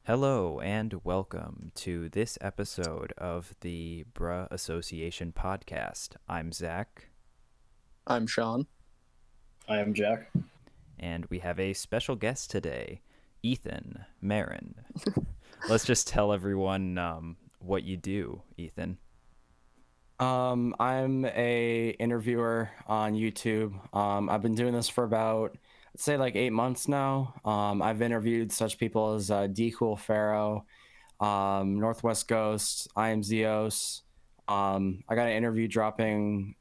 Hello and welcome to this episode of the Bruh Association podcast. I'm Zach, I'm Sean. I am Jack. and we have a special guest today, Ethan Marin. Let's just tell everyone what you do, Ethan. I'm a interviewer on YouTube. I've been doing this for about, I'd say like 8 months now. I've interviewed such people as D Cool Pharaoh, Northwest Ghost, I Am Zeos. I got an interview dropping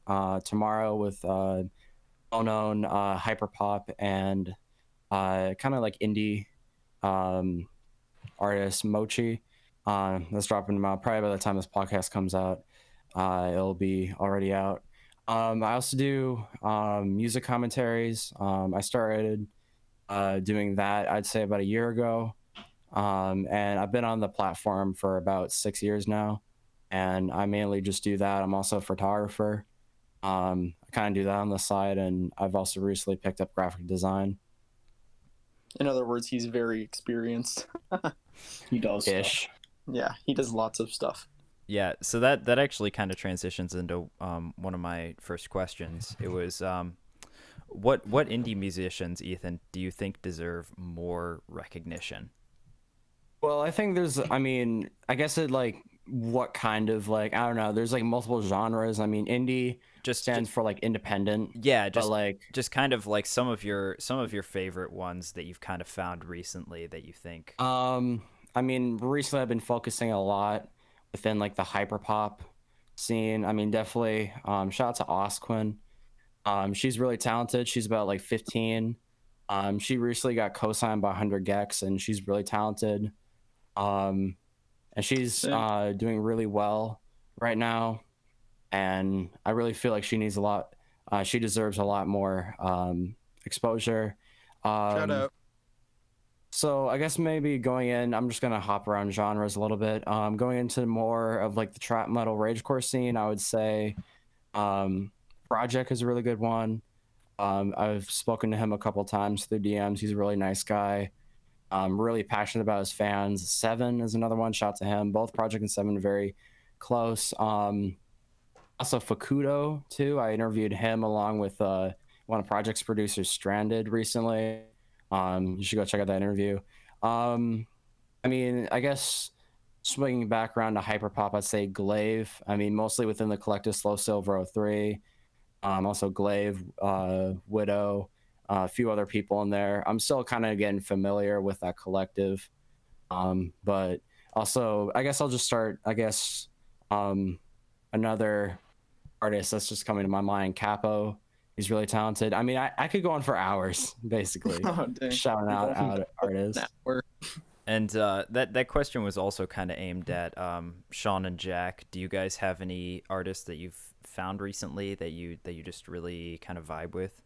tomorrow with well-known hyperpop and kind of like indie um, artist Mochi. That's dropping tomorrow. Probably by the time this podcast comes out, it'll be already out. I also do music commentaries. I started doing that, I'd say, about a year ago. And I've been on the platform for about 6 years now. And I mainly just do that. I'm also a photographer. I kind of do that on the side. And I've also recently picked up graphic design. In other words, he's very experienced. He does stuff. Ish. Yeah, he does lots of stuff. Yeah, so that actually kind of transitions into one of my first questions. It was what indie musicians, Ethan, do you think deserve more recognition? Well, I think I guess it like what kind of like, I don't know, there's like multiple genres. I mean, indie Just stands for like independent. Yeah, but like, just kind of like some of your favorite ones that you've kind of found recently that you think. I mean, recently I've been focusing a lot within like the hyperpop scene. I mean, definitely, shout out to Osquin. She's really talented. She's about like 15. She recently got co-signed by 100 Gex, and she's really talented. And she's doing really well right now. And I really feel like she needs a lot. She deserves a lot more exposure. Shout out. So I guess maybe going in, I'm just gonna hop around genres a little bit. Going into more of like the trap metal ragecore scene, I would say Project is a really good one. I've spoken to him a couple times through DMs. He's a really nice guy. Really passionate about his fans. Seven is another one. Shout out to him. Both Project and Seven are very close. Also Facudo too. I interviewed him along with one of Project's producers, Stranded, recently. You should go check out that interview. I mean, I guess swinging back around to hyperpop, I'd say Glaive. I mean, mostly within the collective Slow Silver 03. Also Glaive, Widow, a few other people in there. I'm still kind of getting familiar with that collective. But also, I guess I'll just start, another artist that's just coming to my mind, Capo. He's really talented. I mean, I could go on for hours, basically, Oh, dang. shouting out artists. And that question was also kind of aimed at Sean and Jack. Do you guys have any artists that you've found recently that you just really kind of vibe with?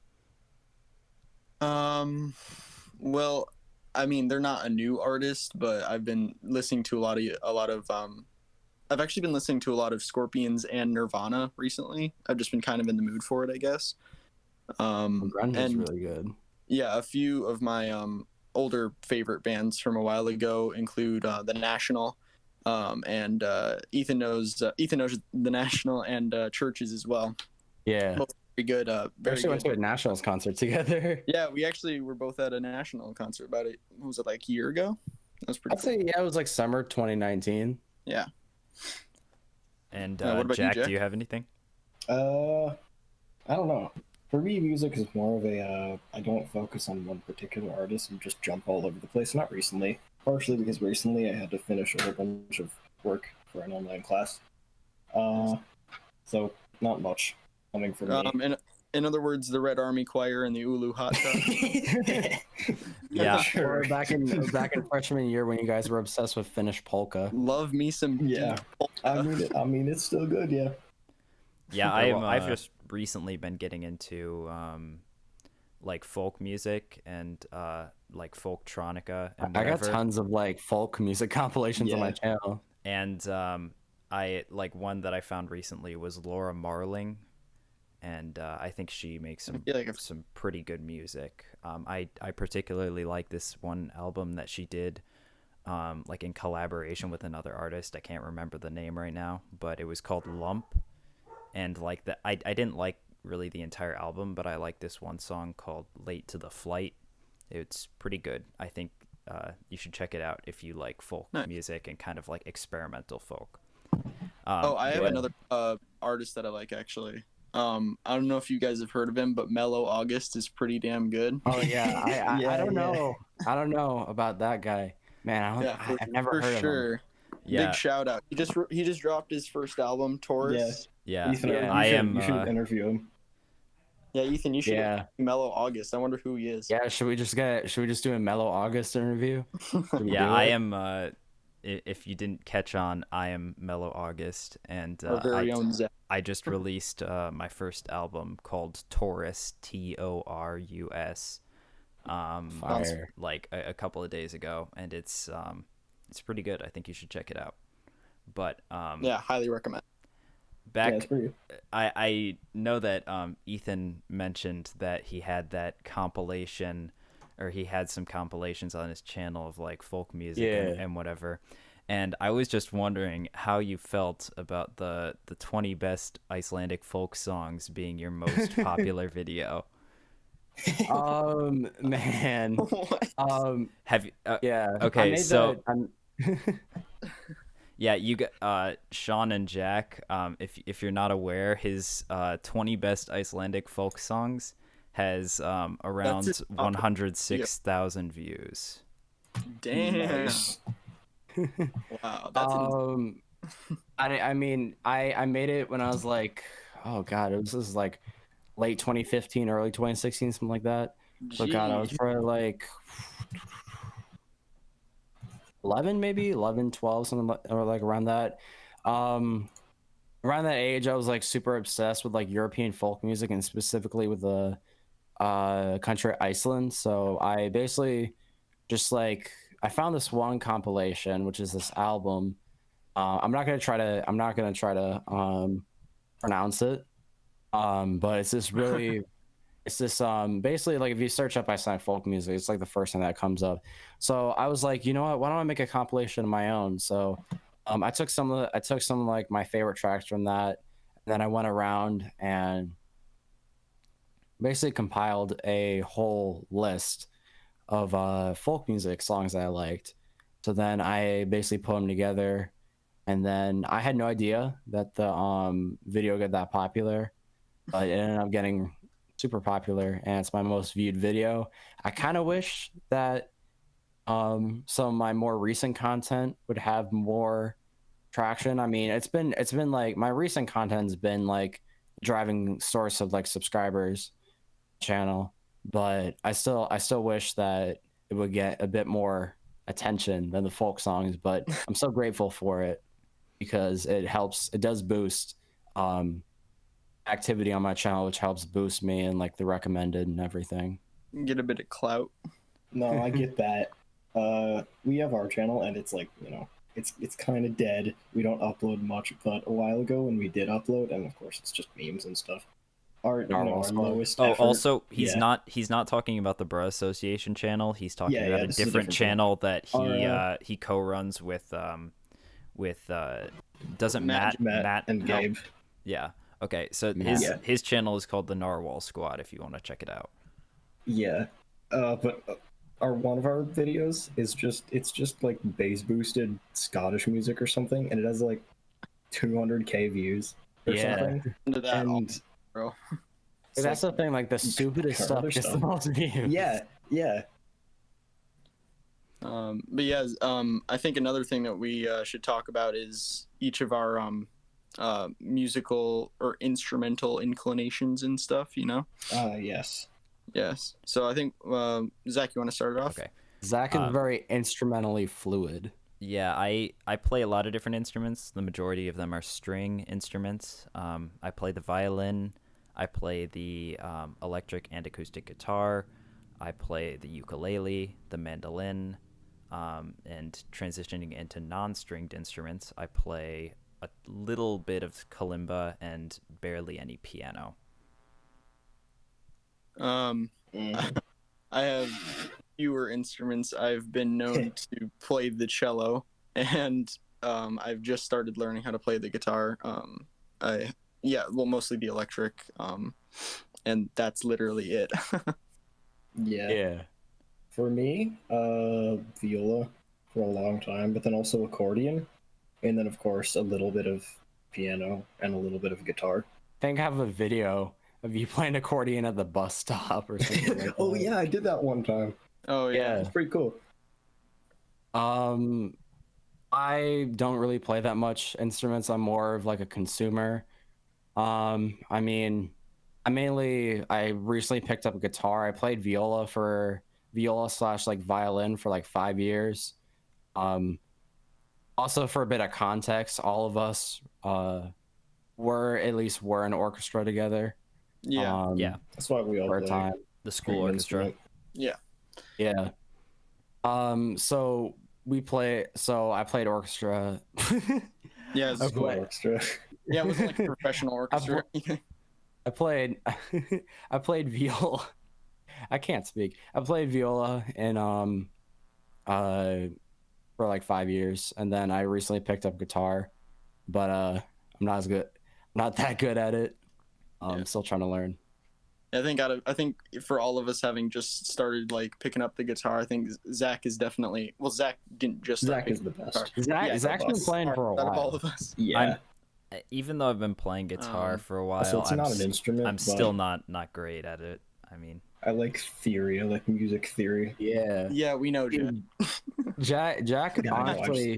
Well, I mean, they're not a new artist, but I've been listening to a lot of I've actually been listening to a lot of Scorpions and Nirvana recently. I've just been kind of in the mood for it, I guess. Grunge is And really good. yeah, a few of my older favorite bands from a while ago include The National, and Ethan knows The National, and Churches as well. Yeah. Both very good. We Very actually went to good. a Nationals concert together. Yeah, we actually were both at a National concert about it. What was it, like a year ago? That was pretty I'd cool. say, yeah, it was like summer 2019. Yeah. And What about you, Jack, Jack? do you have anything? I don't know. For me, music is more of a, I don't focus on one particular artist and just jump all over the place. Not recently. Partially because recently I had to finish a whole bunch of work for an online class. So not much coming from me. In other words, the Red Army Choir and the Ulu Hot Tub. Yeah. Or back in freshman year when you guys were obsessed with Finnish polka. Love me some Yeah. deep polka. I mean, it's still good, yeah. Yeah, Well, I've just recently been getting into like folk music and like folktronica and I got whatever. tons of like folk music compilations on my channel. And I like one that I found recently was Laura Marling, and I think she makes some pretty good music. I particularly like this one album that she did like in collaboration with another artist. I can't remember the name right now, but it was called Lump. And like I didn't like really the entire album, but I like this one song called Late to the Flight. It's pretty good. I think you should check it out if you like folk Nice. music and kind of like experimental folk. I have but- another artist that I like actually. I don't know if you guys have heard of him, but Mellow August is pretty damn good. Oh yeah, I Yeah, don't yeah. know. I don't know about that guy. Man, I've never heard of him. sure. Yeah, Big shout out. He just dropped his first album, Taurus. yeah. Ethan, Yeah. you should interview him. Yeah, Ethan, you should Yeah. Mellow August. I wonder who he is. Yeah, should we just do a Mellow August interview? Should we Yeah, do I it? am. If you didn't catch on, I am Mellow August, and Our very own Zach. I just released my first album called Taurus, Torus, Fire. like a couple of days ago, and it's pretty good. I think you should check it out. But Yeah, highly recommend. Yeah, back it's pretty good. I know that Ethan mentioned that he had that compilation, or he had some compilations on his channel of like folk music Yeah. and whatever. And I was just wondering how you felt about the 20 best Icelandic folk songs being your most popular video. Man. What? Have you? Yeah. Okay, I made so- the, Yeah, you got Sean and Jack. If you're not aware, his 20 best Icelandic folk songs has around his top- 106,000 views. Damn. Nice. Wow. That's insane. I mean, I made it when I was like, oh god, this is like late 2015, early 2016, something like that. So god, I was Jeez. probably like 11, maybe 11, 12, something like, or like around that. Around that age, I was like super obsessed with like European folk music and specifically with the country Iceland. So I basically just like I found this one compilation, which is this album. I'm not gonna try to pronounce it. But it's this really it's this basically like if you search up Icelandic folk music, it's like the first thing that comes up. So I was like, you know what, why don't I make a compilation of my own? So I took some of like my favorite tracks from that, and then I went around and basically compiled a whole list of folk music songs that I liked. So then I basically put them together, and then I had no idea that the video got that popular, but it ended up getting super popular, and it's my most viewed video. I kind of wish that some of my more recent content would have more traction. I mean, it's been like my recent content's been like driving source of like subscribers channel, but I still wish that it would get a bit more attention than the folk songs, but I'm so grateful for it because it does boost activity on my channel, which helps boost me and like the recommended and everything. Get a bit of clout. No, I get that. We have our channel, and it's like, it's kind of dead. We don't upload much, but a while ago when we did upload, and of course it's just memes and stuff. Our lowest. Oh, effort, also he's yeah. not talking about the Bra Association channel. He's talking Yeah, about yeah, a this is a different different channel that Our, he co-runs with doesn't Matt and help? Gabe. Yeah. Okay. So Yeah. his channel is called the Narwhal Squad. If you want to check it out. Yeah, but one of our videos is just like bass boosted Scottish music or something, and it has like 200k views or Yeah. something. Into that, And bro. it's That's like, the thing, like the stupidest other stuff gets the stuff. most views. yeah. But yeah, I think another thing that we should talk about is each of our musical or instrumental inclinations and stuff. Yes. Yes. So I think Zach, you want to start it off? Okay. Zach is very instrumentally fluid. Yeah, I play a lot of different instruments. The majority of them are string instruments. I play the violin. I play the electric and acoustic guitar. I play the ukulele, the mandolin, and transitioning into non-stringed instruments, I play a little bit of kalimba and barely any piano. I have fewer instruments. I've been known to play the cello, and I've just started learning how to play the guitar. Mostly the electric, and that's literally it. Yeah. Yeah. For me, viola for a long time, but then also accordion, and then of course a little bit of piano and a little bit of guitar. I think I have a video of you playing accordion at the bus stop or something like Oh that. yeah, I did that one time. Oh yeah. It's pretty cool. I don't really play that much instruments. I'm more of like a consumer. I mean, I recently picked up a guitar. I played viola slash like violin for like 5 years. Also for a bit of context, all of us were in orchestra together. Yeah. Yeah. That's why we all For a play time. The school an orchestra. instrument. Yeah. Yeah. So I played orchestra. Yeah. It's School cool. orchestra. Yeah, it wasn't like a professional orchestra. or anything. I played viola. I can't speak. I played viola in for like 5 years, and then I recently picked up guitar, but I'm not that good at it. Yeah. Still trying to learn. I think for all of us having just started like picking up the guitar, I think Zach is definitely Zach didn't just start Zach is picking the up guitar. best. Zach's been playing for a Out of all while. of us. Yeah. Even though I've been playing guitar for a while, So it's not an instrument. I'm but still not great at it. I mean, I like theory. I like music theory. Yeah. Yeah, we know, Jack. Jack Yeah, I know,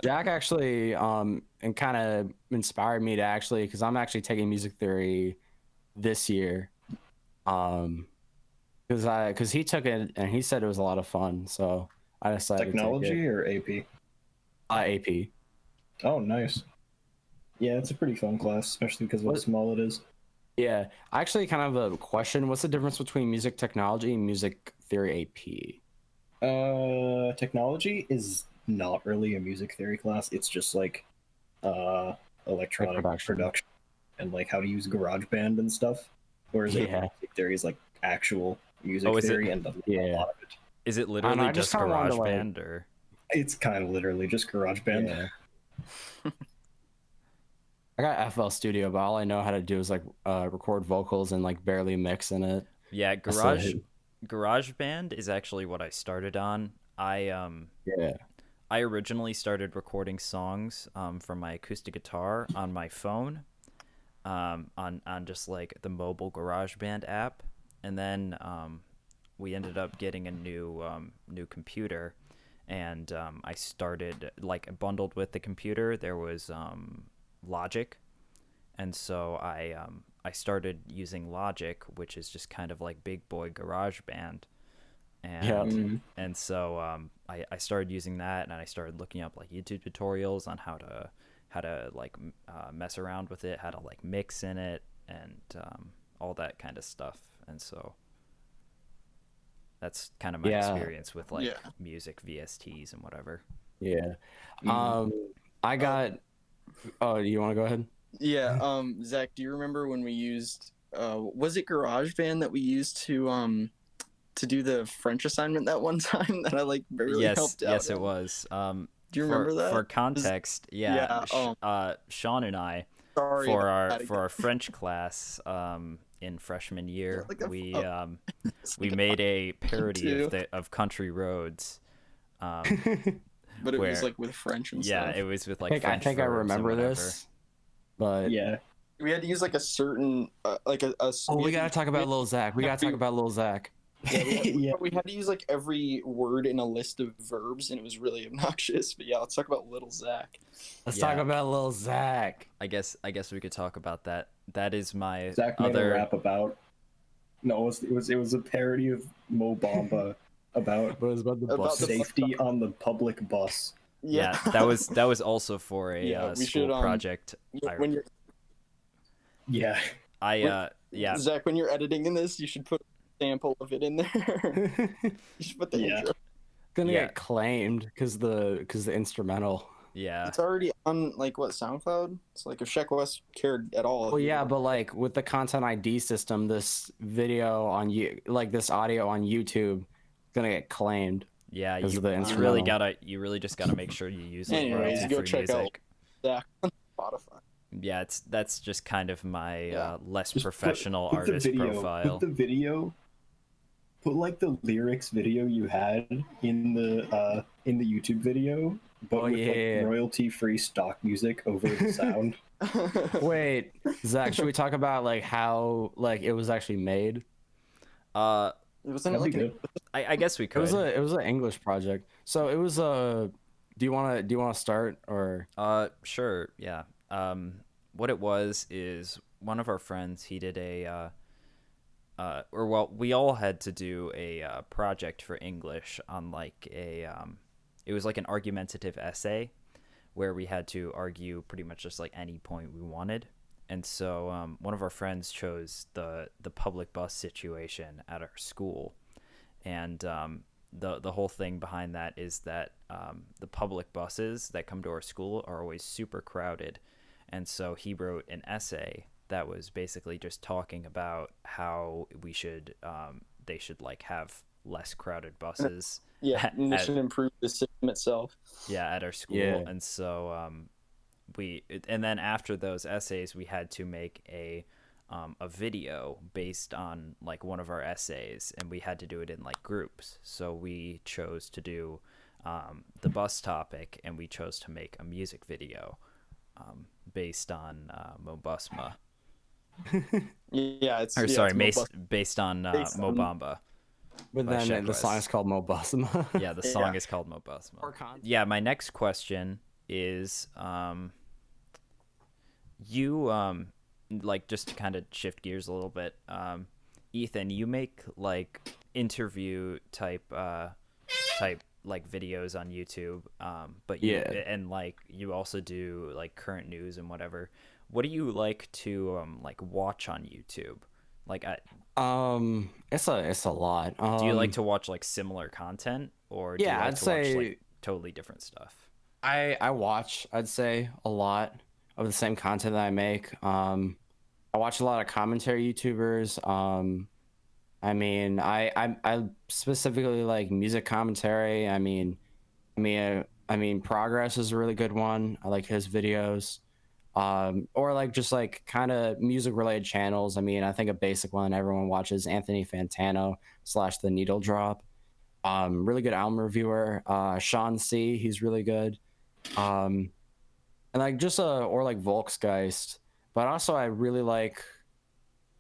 Jack actually and kind of inspired me to actually, because I'm actually taking music theory this year, because he took it and he said it was a lot of fun, so I decided Technology or AP? to take it. AP. Oh, nice. Yeah, it's a pretty fun class, especially because of how What- small it is. Yeah, I actually kind of have a question. What's the difference between music technology and music theory AP? Technology is not really a music theory class. It's just like electronic production and like how to use GarageBand and stuff. Whereas Yeah. music theory is like actual music Oh, is it- theory and a lot of it. is it I literally just just kinda wanted to, like- GarageBand or? It's kind of literally just GarageBand. Yeah. I got FL Studio, but all I know how to do is like record vocals and like barely mix in it. Yeah, That's GarageBand is actually what I started on. Yeah. I originally started recording songs from my acoustic guitar on my phone, on just like the mobile GarageBand app, and then we ended up getting a new computer, and I started like bundled with the computer. There was Logic, and so I started using Logic, which is just kind of like big boy GarageBand. And Yeah. and so I started using that, and I started looking up like YouTube tutorials on how to like mess around with it, how to like mix in it, and all that kind of stuff. And so that's kind of my Yeah. experience with like Yeah. music VSTs and whatever. Yeah. Mhm. I got. Oh, you want to go ahead? Yeah, Zach, do you remember when we used was it GarageBand that we used to do the French assignment that one time that I like barely helped out? Yes, it was. Do you remember that? For context, yeah. Sean and I, Sorry for about that. our French class in freshman year, like a- we It's we like made a parody too. of Country Roads. but it was where- like with French and Yeah, stuff. it was with like I French think I verbs and remember whatever. this, but Yeah. We had to use like a certain like a. oh, we gotta talk about Lil Zach. We gotta talk about Lil Zach. Yeah. We had to use like every word in a list of verbs, and it was really obnoxious. But yeah, let's talk about Little Zach. Let's Yeah. talk about Lil Zach. I guess we could talk about that. That is my Zach made a other. rap about. No, it was a parody of Mo Bamba about But it was about the About bus. the- safety on the public bus. Yeah, that was also for a Yeah, we school should, project. when you're Yeah. Yeah. Zach, when you're editing in this, you should put a sample of it in there. You should put the Yeah. intro. Gonna Yeah. get claimed because the instrumental. Yeah. It's already on like what SoundCloud. It's like if Sheck West cared at all. Well, yeah, but like with the content ID system, this video on you, like this audio on YouTube, gonna get claimed. Yeah, Because of the you really instrumental. just gotta make sure you use like Anyways, Yeah. go royalty-free check out music. Zach on Spotify. Yeah, that's just kind of my Yeah. less Just professional put the artist video. profile. Put the video. Put like the lyrics video you had in the YouTube video, but Oh, with yeah. like royalty-free stock music over the sound. Wait, Zach, should we talk about like how like it was actually made? Uh, Wasn't it That'd be like good. I guess we It was could. a it was an English project. So it was a. Do you wanna start or? Sure, yeah. What it was is one of our friends, he did a or well, we all had to do a project for English on like it was like an argumentative essay where we had to argue pretty much just like any point we wanted. And so one of our friends chose the public bus situation at our school, and the whole thing behind that is that the public buses that come to our school are always super crowded, and so he wrote an essay that was basically just talking about how they should like have less crowded buses Yeah, and they at, should improve the system itself. at our school. Yeah. And so and then after those essays we had to make a video based on like one of our essays, and we had to do it in like groups. So we chose to do the bus topic, and we chose to make a music video based on Mobusma. Yeah, it's Or yeah, sorry, it's based on Based on- Mobamba. But by then the Shedwes. song is called Mobusma. Yeah, the song Yeah. is called Mobusma. Or con- Yeah, my next question is you like, just to kind of shift gears a little bit, Ethan, you make like interview type like videos on YouTube, but you Yeah. and like you also do like current news and whatever. What do you like to like watch on YouTube? Like, It's a lot. do you like to watch like similar content, or do you Yeah, like I'd to watch say like totally different stuff? I watch, I'd say, a lot of the same content that I make. I watch a lot of commentary YouTubers. I mean, I specifically like music commentary. I mean, Progress is a really good one. I like his videos. Or like just like kind of music related channels. I mean, I think a basic one everyone watches, Anthony Fantano / The Needle Drop. Really good album reviewer. Sean C, he's really good. And like just or like Volksgeist. But also I really like,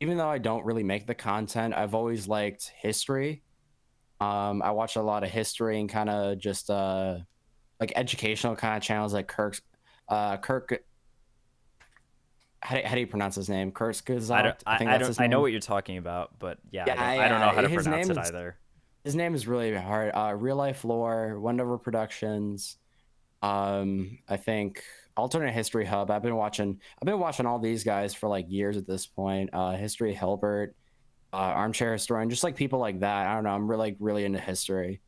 even though I don't really make the content, I've always liked history. I watch a lot of history and kind of just like educational kind of channels like Kirk. How do you pronounce his name? Kurzgesagt? I don't. think I that's his don't. I know name. what you're talking about, but yeah, Yeah, I don't know how to his pronounce name it is- either. His name is really hard. Real Life Lore, Wendover Productions. I think Alternate History Hub. I've been watching all these guys for like years at this point. History Hilbert, Armchair Historian, just like people like that. I don't know. I'm really into history.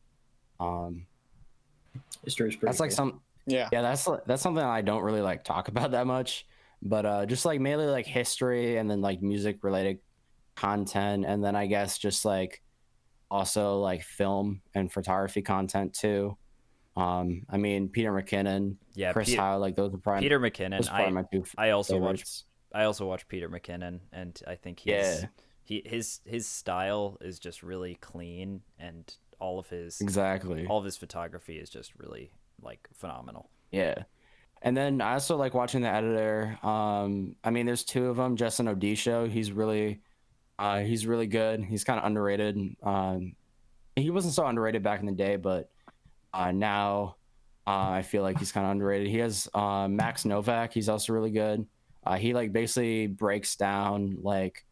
History's pretty That's like cool. some. Yeah. Yeah, that's something I don't really like talk about that much. But just like mainly like history, and then like music related content, and then I guess just like also like film and photography content too. I mean, Peter McKinnon, Yeah, Chris Howe, like those are probably Peter McKinnon. those are probably my two I also favorites. watch Peter McKinnon, and I think Yeah. his style is just really clean, and all of his Exactly. photography is just really like phenomenal. Yeah. And then I also like watching the editor. I mean, there's two of them. Justin Odisho, he's really good. He's kind of underrated. He wasn't so underrated back in the day, but now I feel like he's kind of underrated. He has Max Novak. He's also really good. He like basically breaks down like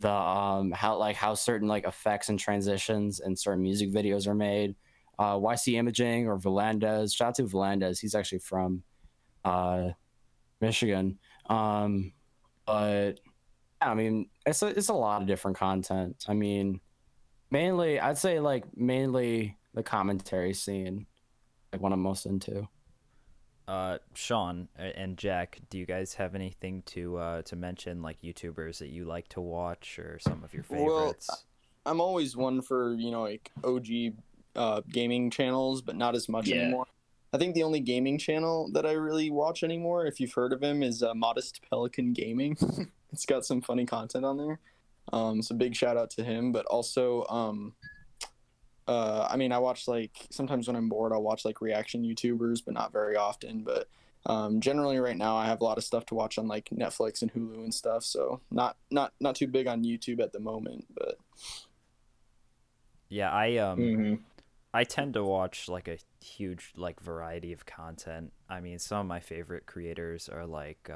the how certain like effects and transitions and certain music videos are made. YC Imaging or Volandez. Shout out to Volandez. He's actually from Michigan. But yeah, I mean, it's a lot of different content. I mean, I'd say mainly the commentary scene, like what I'm most into. Sean and Jack, do you guys have anything to mention, like YouTubers that you like to watch, or some of your Well, favorites? I'm always one for, like OG gaming channels, but not as much Yeah. anymore. I think the only gaming channel that I really watch anymore, if you've heard of him, is Modest Pelican Gaming. It's got some funny content on there. So big shout out to him. But also, I mean, I watch like sometimes when I'm bored, I'll watch like reaction YouTubers, but not very often. But generally, right now, I have a lot of stuff to watch on like Netflix and Hulu and stuff. So not too big on YouTube at the moment, but. Yeah, Hmm. I tend to watch like a huge like variety of content. I mean, some of my favorite creators are like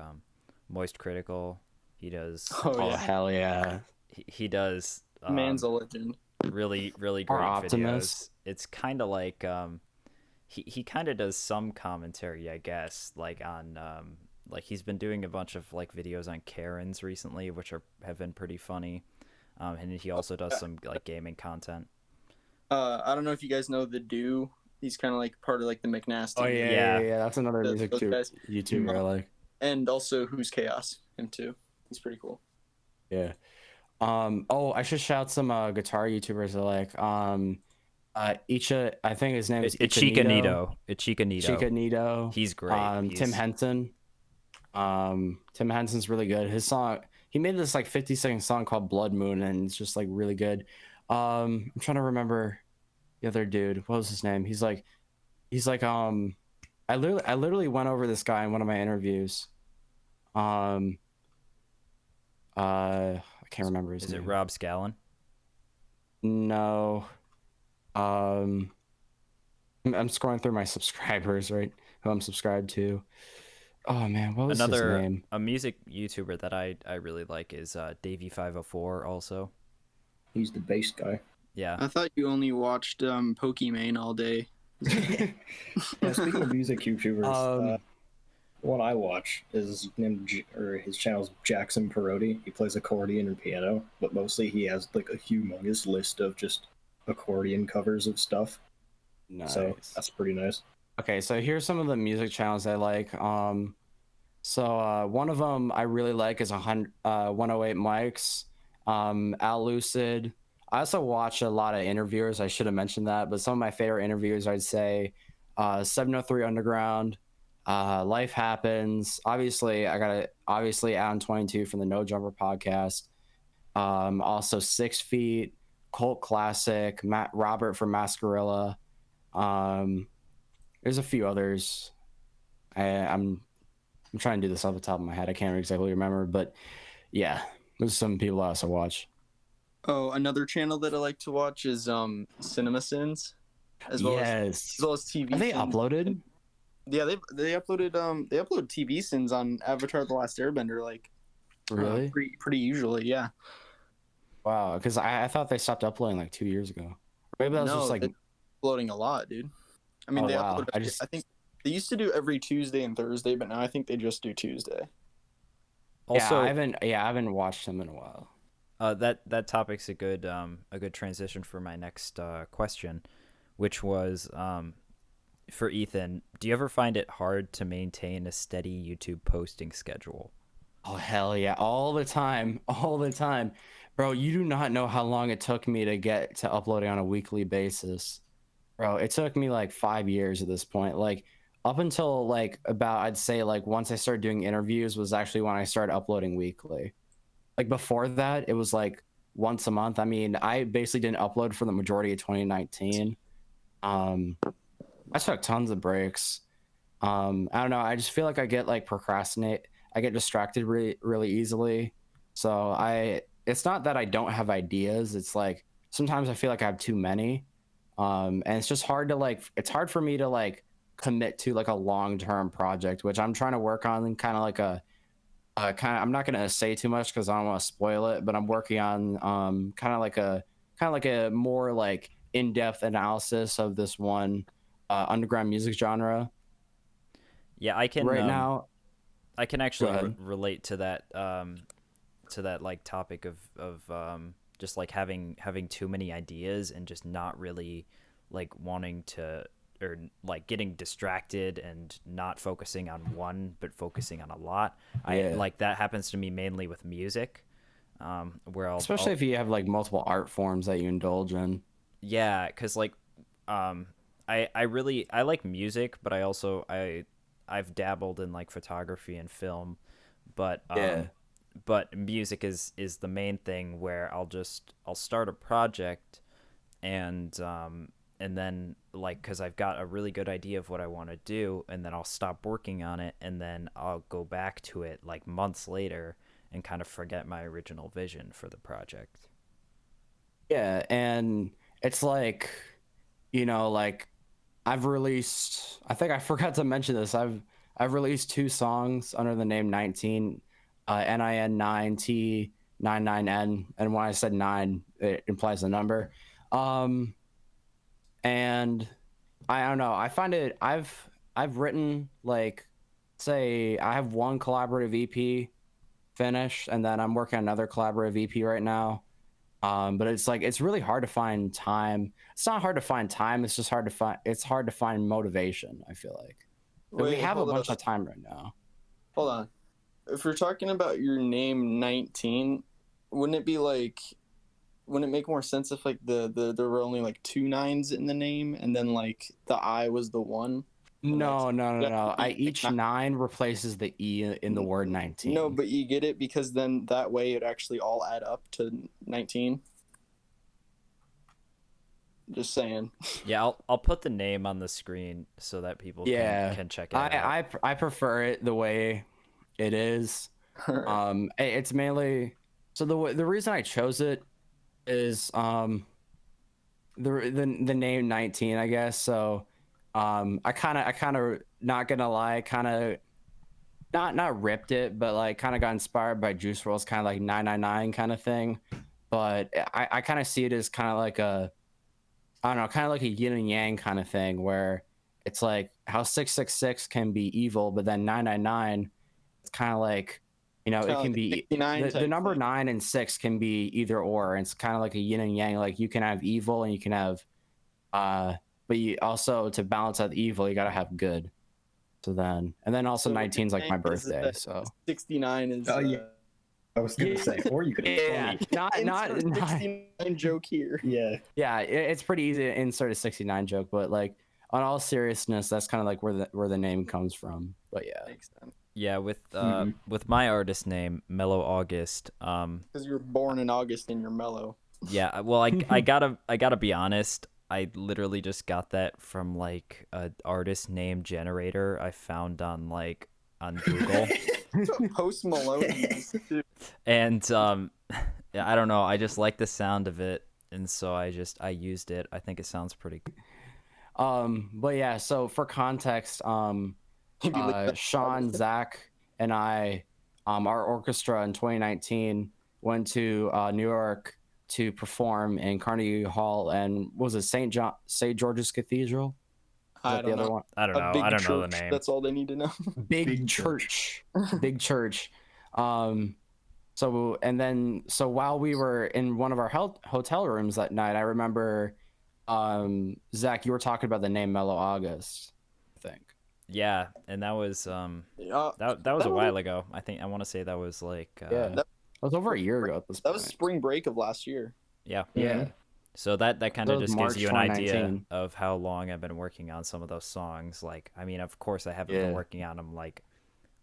Moist Critical. He does Oh Oh yeah, hell yeah. he does man's a legend. really Or great Optimus. videos. It's kind of like he kind of does some commentary, I guess, like on like he's been doing a bunch of like videos on Karens recently, which have been pretty funny. And he also does some like gaming content. I don't know if you guys know the Do. He's kind of like part of like the Oh McNasty. yeah, Yeah, yeah. That's another music Those guys. YouTuber I like. And also Who's Chaos, him too. He's pretty cool. Yeah. Oh, I should shout some guitar YouTubers I like. Icha, I think his name is Ichika Ichanito. Nito. Ichika Nito. Chica Nito. He's great. Tim Henson. Tim Henson's really good. His song, he made this like 50-second song called Blood Moon, and it's just like really good. I'm trying to remember the other dude. What was his name? He's like I literally went over this guy in one of my interviews. I can't remember his Is name. it Rob Scallon? No. I'm scrolling through my subscribers, right? Who I'm subscribed to. Oh man, what was his name? A music YouTuber that I really like is Davey504 also. He's the bass guy. Yeah. I thought you only watched Pokimane all day. Yeah, speaking of music YouTubers, Um, one I watch is named his channel's Jackson Perotti. He plays accordion and piano, but mostly he has like a humongous list of just accordion covers of stuff. nice. So that's pretty nice. Okay, so here's some of the music channels I like. So one of them I really like is 108 Mics, Al Lucid. I also watch a lot of interviewers. I should have mentioned that, but some of my favorite interviewers I'd say 703 Underground, Life Happens. Obviously, Alan 22 from the No Jumper podcast. Also 6 Feet, Cult Classic, Robert from Mascarilla. There's a few others. I'm trying to do this off the top of my head. I can't exactly remember, but yeah, there's some people I also watch. Oh, another channel that I like to watch is Cinema Sins, as well as TV. Are they Sins. uploaded? Yeah, they uploaded TV Sins on Avatar: The Last Airbender like Really? pretty usually, yeah. Wow, because I thought they stopped uploading like 2 years ago. Maybe that was just like they're uploading a lot, dude. I mean, Oh, they wow. upload. I think they used to do every Tuesday and Thursday, but now I think they just do Tuesday. Also, I haven't watched them in a while. that topic's a good transition for my next question, which was for Ethan. Do you ever find it hard to maintain a steady YouTube posting schedule? Oh hell yeah, all the time, bro. You do not know how long it took me to get to uploading on a weekly basis, bro. It took me like 5 years at this point. Like up until like about I'd say like once I started doing interviews was actually when I started uploading weekly. Like before that, it was like once a month. I mean, I basically didn't upload for the majority of 2019. I took tons of breaks. I don't know. I just feel like I get like I get distracted really easily. So it's not that I don't have ideas. It's like sometimes I feel like I have too many. And it's just hard to it's hard for me to like commit to like a long-term project, which I'm trying to work on kind of like I'm not going to say too much cause I don't want to spoil it, but I'm working on kind of like a more like in-depth analysis of this one underground music genre. Yeah, I can Right now, I can Go actually ahead. relate to that like topic of just like having too many ideas and just not really like wanting to, or like getting distracted and not focusing on one but focusing on a lot. I Yeah. like that happens to me mainly with music. where Especially if you have like multiple art forms that you indulge in. yeah, because like I like music, but I've dabbled in like photography and film, but Yeah. music is the main thing where I'll start a project and then like because I've got a really good idea of what I want to do, and then I'll stop working on it, and then I'll go back to it like months later and kind of forget my original vision for the project. Yeah, and it's like, like I think I forgot to mention this. I've released 2 songs under the name 19, NIN9T99N, and when I said 9, it implies a number. And I don't know. I find it. I've written like, say, I have one collaborative EP finished, and then I'm working on another collaborative EP right now. But it's like it's really hard to find time. It's not hard to find time. It's just hard to find. It's hard to find motivation. I feel like. But we Wait, have a hold bunch on. of time right now. Hold on. If we're talking about your name 19, wouldn't it be like wouldn't it make more sense if like there were only like 2 9s in the name and then like the I was the one? And like No. Each not- 9 replaces the E in the word 19. No, but you get it because then that way it actually all add up to 19. Just saying. Yeah, I'll put the name on the screen so that people can check it out. I prefer it the way it is. It's mainly so the reason I chose it is the name 19, I guess. So I kind of not gonna lie, kind of not ripped it, but like kind of got inspired by Juice WRLD's kind of like 999 kind of thing. But I kind of see it as kind of like I don't know, kind of like a yin and yang kind of thing where it's like how 666 can be evil, but then 999, it's kind of like, it can like be 69 the type number thing. 9 and 6 can be either or. And it's kind of like a yin and yang. Like you can have evil and you can have, but you also to balance out the evil, you got to have good. And then also So what 19 is you're like my saying is birthday. that So 69 is Oh, yeah. I was gonna say, or you could yeah, not insert 69 joke here. yeah. yeah, it's pretty easy to insert a 69 joke, but like on all seriousness, that's kind of like where the name comes from. But yeah, Makes sense. Yeah, Mhm. with my artist name Mellow August. Because you were born in August and you're mellow. Yeah, well, I gotta be honest. I literally just got that from like a artist name generator I found on Google, That's what Post Malone used to do. and yeah, I don't know. I just like the sound of it, and so I used it. I think it sounds pretty. but yeah. So for context, He'd be like, Sean, Zach, and I, our orchestra in 2019 went to New York to perform in Carnegie Hall and what was it St. George's Cathedral? Is I that the don't other know. one? I don't A know. big I don't church. know the name. That's all they need to know. Big church. church. Big church. So while we were in one of our hotel rooms that night, I remember, Zach, you were talking about the name Mellow August, I think. Yeah, and that was Yeah, that was a while ago. I want to say that was like Yeah, that was over a year ago at this that point. was spring break of last year. yeah. Yeah. So that kind That of was just gives March you an idea 2019. of how long I've been working on some of those songs. Like, I mean, of course, I haven't been Yeah. working on them like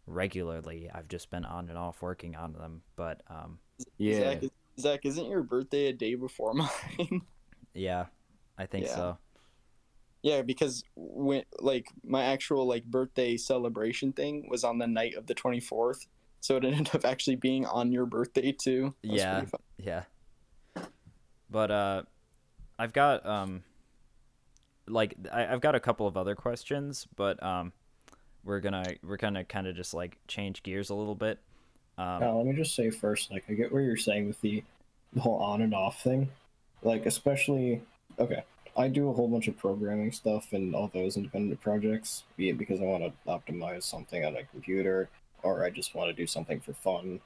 regularly. I've just been on and off working on them. But Yeah. Zach, isn't your birthday a day before mine? yeah, I think Yeah. so. Yeah, because when like my actual like birthday celebration thing was on the night of the 24th, so it ended up actually being on your birthday too. That was Yeah, pretty fun. yeah. But I've got I've got a couple of other questions, but we're gonna kind of just like change gears a little bit. Now, let me just say first, like, I get what you're saying with the whole on and off thing. Like, especially, okay, I do a whole bunch of programming stuff and all those independent projects, be it because I want to optimize something on a computer, or I just want to do something for fun,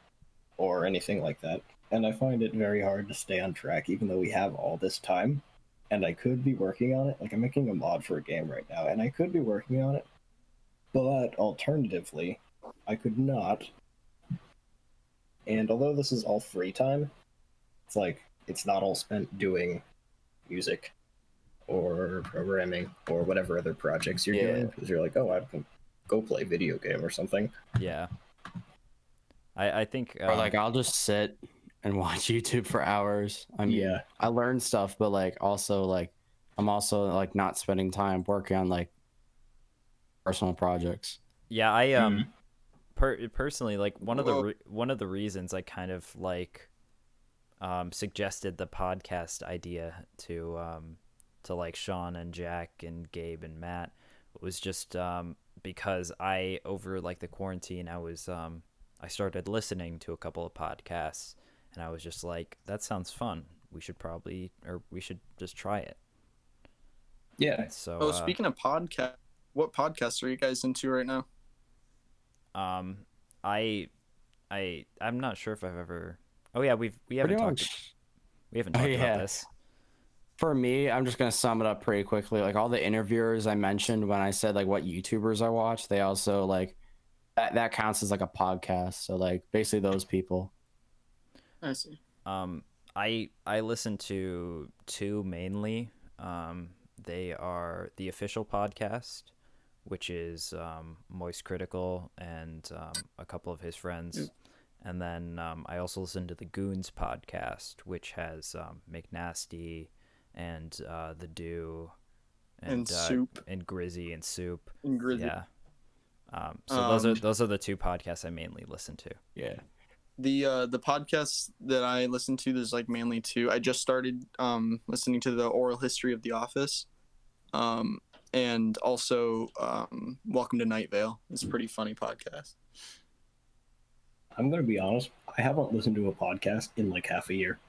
or anything like that. And I find it very hard to stay on track, even though we have all this time. And I could be working on it. Like, I'm making a mod for a game right now, and I could be working on it. But alternatively, I could not And although this is all free time, it's like it's not all spent doing music or programming or whatever other projects you're doing, because you're like, oh, I can go play video game or something. Yeah. I think Or like I'll just sit and watch YouTube for hours. I mean, Yeah. I learn stuff, but like also like I'm also like not spending time working on like personal projects. yeah, I Mm. personally, like one of Whoa. the reasons I kind of like suggested the podcast idea to like Sean and Jack and Gabe and Matt was just because I, over like the quarantine, I started listening to a couple of podcasts, and I was just like, that sounds fun. We should just try it. Yeah. So Oh, speaking of podcast, what podcasts are you guys into right now? um I'm not sure if I've ever. Oh yeah, we haven't Pretty talked much. we haven't Oh, talked yeah. about this. For me, I'm just gonna sum it up pretty quickly. Like all the interviewers I mentioned when I said like what YouTubers I watch, they also like that counts as like a podcast. So like basically those people. I see. I listen to two mainly. They are the official podcast, which is Moist Critical and a couple of his friends. And then I also listen to the Goons podcast, which has McNasty and the Do And Soup. and Grizzy and Soup. And Grizzly. Yeah. So those are the two podcasts I mainly listen to. Yeah. The podcasts that I listen to, there's like mainly two. I just started listening to the oral history of The Office, and also Welcome to Night Vale. It's a pretty funny podcast. I'm gonna be honest. I haven't listened to a podcast in like half a year.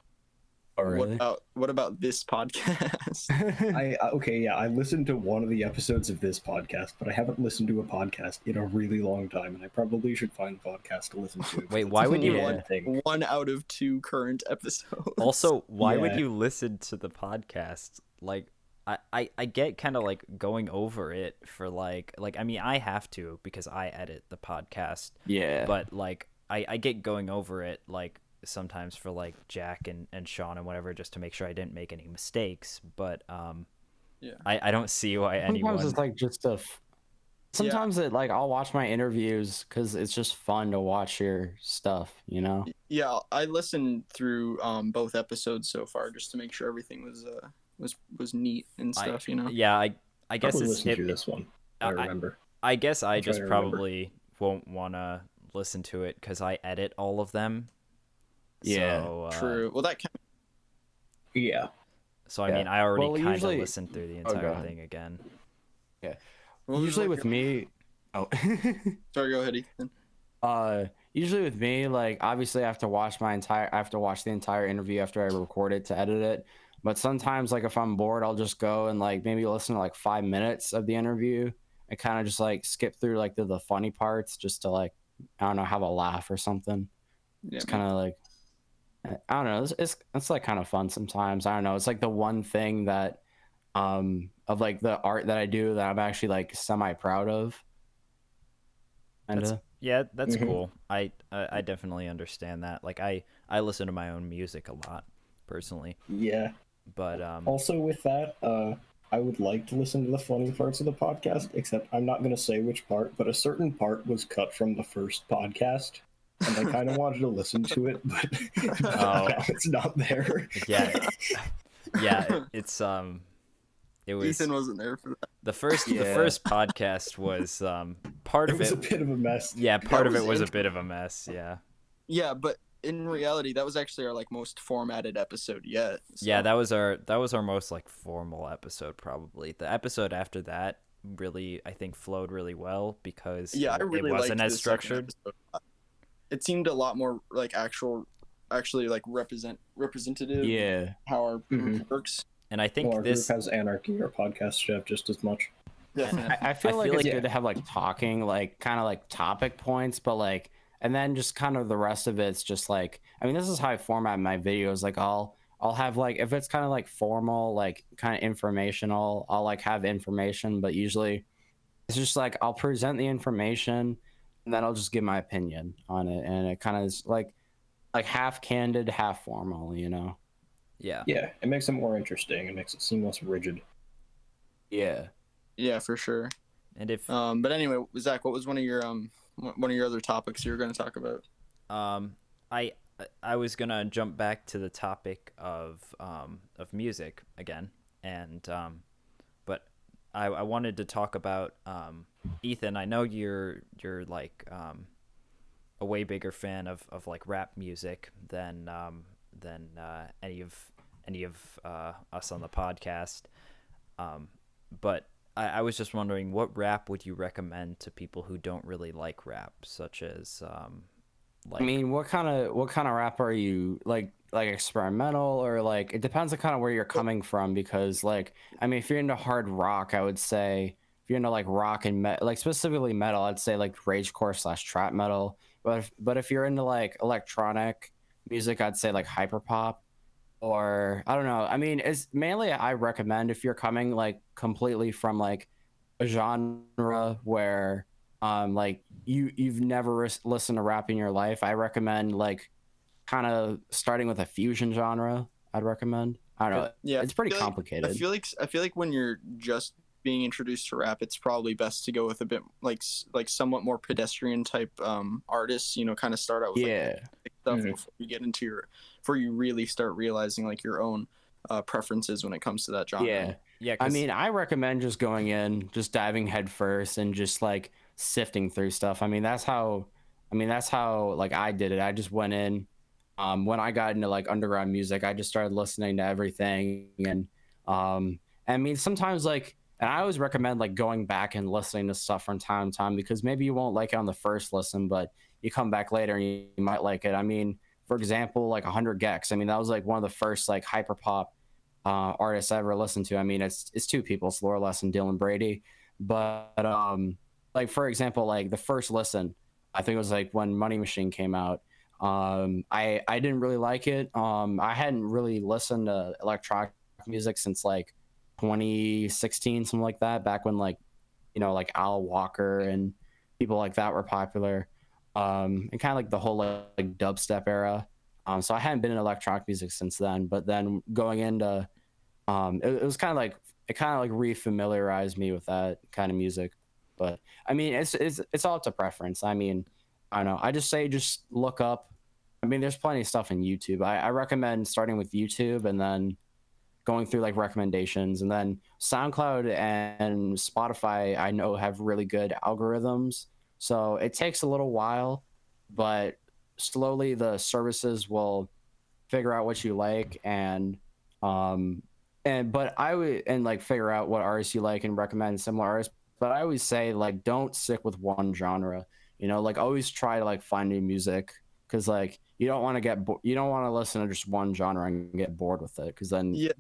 Oh, really? What about this podcast? I listened to one of the episodes of this podcast, but I haven't listened to a podcast in a really long time, and I probably should find a podcast to listen to. Wait, why would you? Yeah. One out of two current episodes. Also, why would Yeah. you listen to the podcast? Like, I get kind of like going over it for like I mean, I have to because I edit the podcast, Yeah. but like I get going over it like sometimes for like Jack and Sean and whatever, just to make sure I didn't make any mistakes. But Yeah. I don't see why anyone. Sometimes it's like just sometimes it like I'll watch my interviews because it's just fun to watch your stuff, you know? Yeah, I listened through both episodes so far just to make sure everything was neat and stuff. Yeah, I guess Probably it's listen to this one. I remember. I guess I I'll try just to remember. probably won't want to listen to it because I edit all of them. Yeah, So, True. Well, that can Yeah. So I Yeah. mean, I already Well, kind of usually- listened through the Oh, go entire ahead. thing again. Usually with me, oh, Sorry, go ahead, Ethan. usually with me, like obviously I have to watch the entire interview after I record it to edit it. But sometimes, like if I'm bored, I'll just go and like maybe listen to like 5 minutes of the interview and kind of just like skip through like the funny parts just to like I don't know, have a laugh or something. Yeah, It's kind of like I don't know. It's like kind of fun sometimes. I don't know. It's like the one thing that of like the art that I do that I'm actually like semi proud of. Yeah, that's Mhm. cool. I definitely understand that. Like I listen to my own music a lot personally, Yeah. but Also, with that, I would like to listen to the funny parts of the podcast, except I'm not going to say which part, but a certain part was cut from the first podcast, and I kind of wanted to listen to it, but Oh. now it's not there. yeah, yeah, it's it was Ethan wasn't there for that. the first Yeah. podcast was part It of was a it. bit of a mess. Yeah, part of was it was a int- bit of a mess. Yeah. Yeah, but in reality, that was actually our like most formatted episode yet. So. Yeah, that was our most like formal episode probably. The episode after that really I think flowed really well because Yeah, I really it wasn't liked as the second structured. episode. It seemed a lot more like actually like representative. Yeah. How our Mhm. group works. And I think Well, our this group has anarchy. Our podcast should have just as much. Definitely. I feel I like feel it's like- good to have like talking, like kind of like topic points, but like, and then just kind of the rest of it's just like, I mean, this is how I format my videos. Like I'll have like, if it's kind of like formal, like kind of informational, I'll like have information, but usually it's just like, I'll present the information and then I'll just give my opinion on it. And it kind of is like, like half candid, half formal, you know. Yeah. Yeah, it makes it more interesting. It makes it seem less rigid. Yeah. Yeah, for sure. And if But anyway, Zach, what was one of your other topics you were going to talk about? um I I was gonna jump back to the topic of music again, and but I wanted to talk about Ethan. I know you're like a way bigger fan of like rap music than any of us on the podcast. But I was just wondering, what rap would you recommend to people who don't really like rap, such as I like mean, what kind of rap are you like experimental or like it depends on kind of where you're coming from because like I mean if you're into hard rock, I would say if you're into like rock and like specifically metal, I'd say like ragecore / trap metal. But if you're into like electronic music, I'd say like hyperpop or I don't know. I mean, it's mainly I recommend if you're coming like completely from like a genre where like you've never listened to rap in your life. I recommend like kind of starting with a fusion genre. I'd recommend. I don't know. Yeah, It's pretty I feel like I complicated. feel like I feel like when you're just being introduced to rap, it's probably best to go with a bit like somewhat more pedestrian type artists. You know, kind of start out with like Yeah. basic stuff Mhm. before you get into before you really start realizing like your own preferences when it comes to that genre. Yeah. yeah, I because mean, I recommend just going in, just diving head first and just like sifting through stuff. I mean, that's how like I did it. I just went in when I got into like underground music, I just started listening to everything um I mean, sometimes like and I always recommend like going back and listening to stuff from time to time because maybe you won't like it on the first listen, but you come back later and you might like it. I mean, for example, like 100 Gex. I mean, that was like one of the first like hyperpop artists I ever listened to. I mean, it's two people, it's Loreless and Dylan Brady. But like for example, like the first listen, I think it was like when Money Machine came out. I didn't really like it. I hadn't really listened to electronic music since like 2016, something like that. Back when like like Al Walker and people like that were popular. And kind of like the whole like dubstep era. So I hadn't been in electronic music since then. But then going into it was kind of like it kind of like refamiliarized me with that kind of music. But I mean, it's all up to preference. I mean, I don't know. I just say just look up. I mean, there's plenty of stuff in YouTube. I recommend starting with YouTube and then going through like recommendations, and then SoundCloud and Spotify I know have really good algorithms. So it takes a little while, but slowly the services will figure out what you like um but I would and like figure out what artists you like and recommend similar artists. But I always say like don't stick with one genre. Like always try to like find new music because like you don't want to you don't want to listen to just one genre and get bored with it because then Yeah,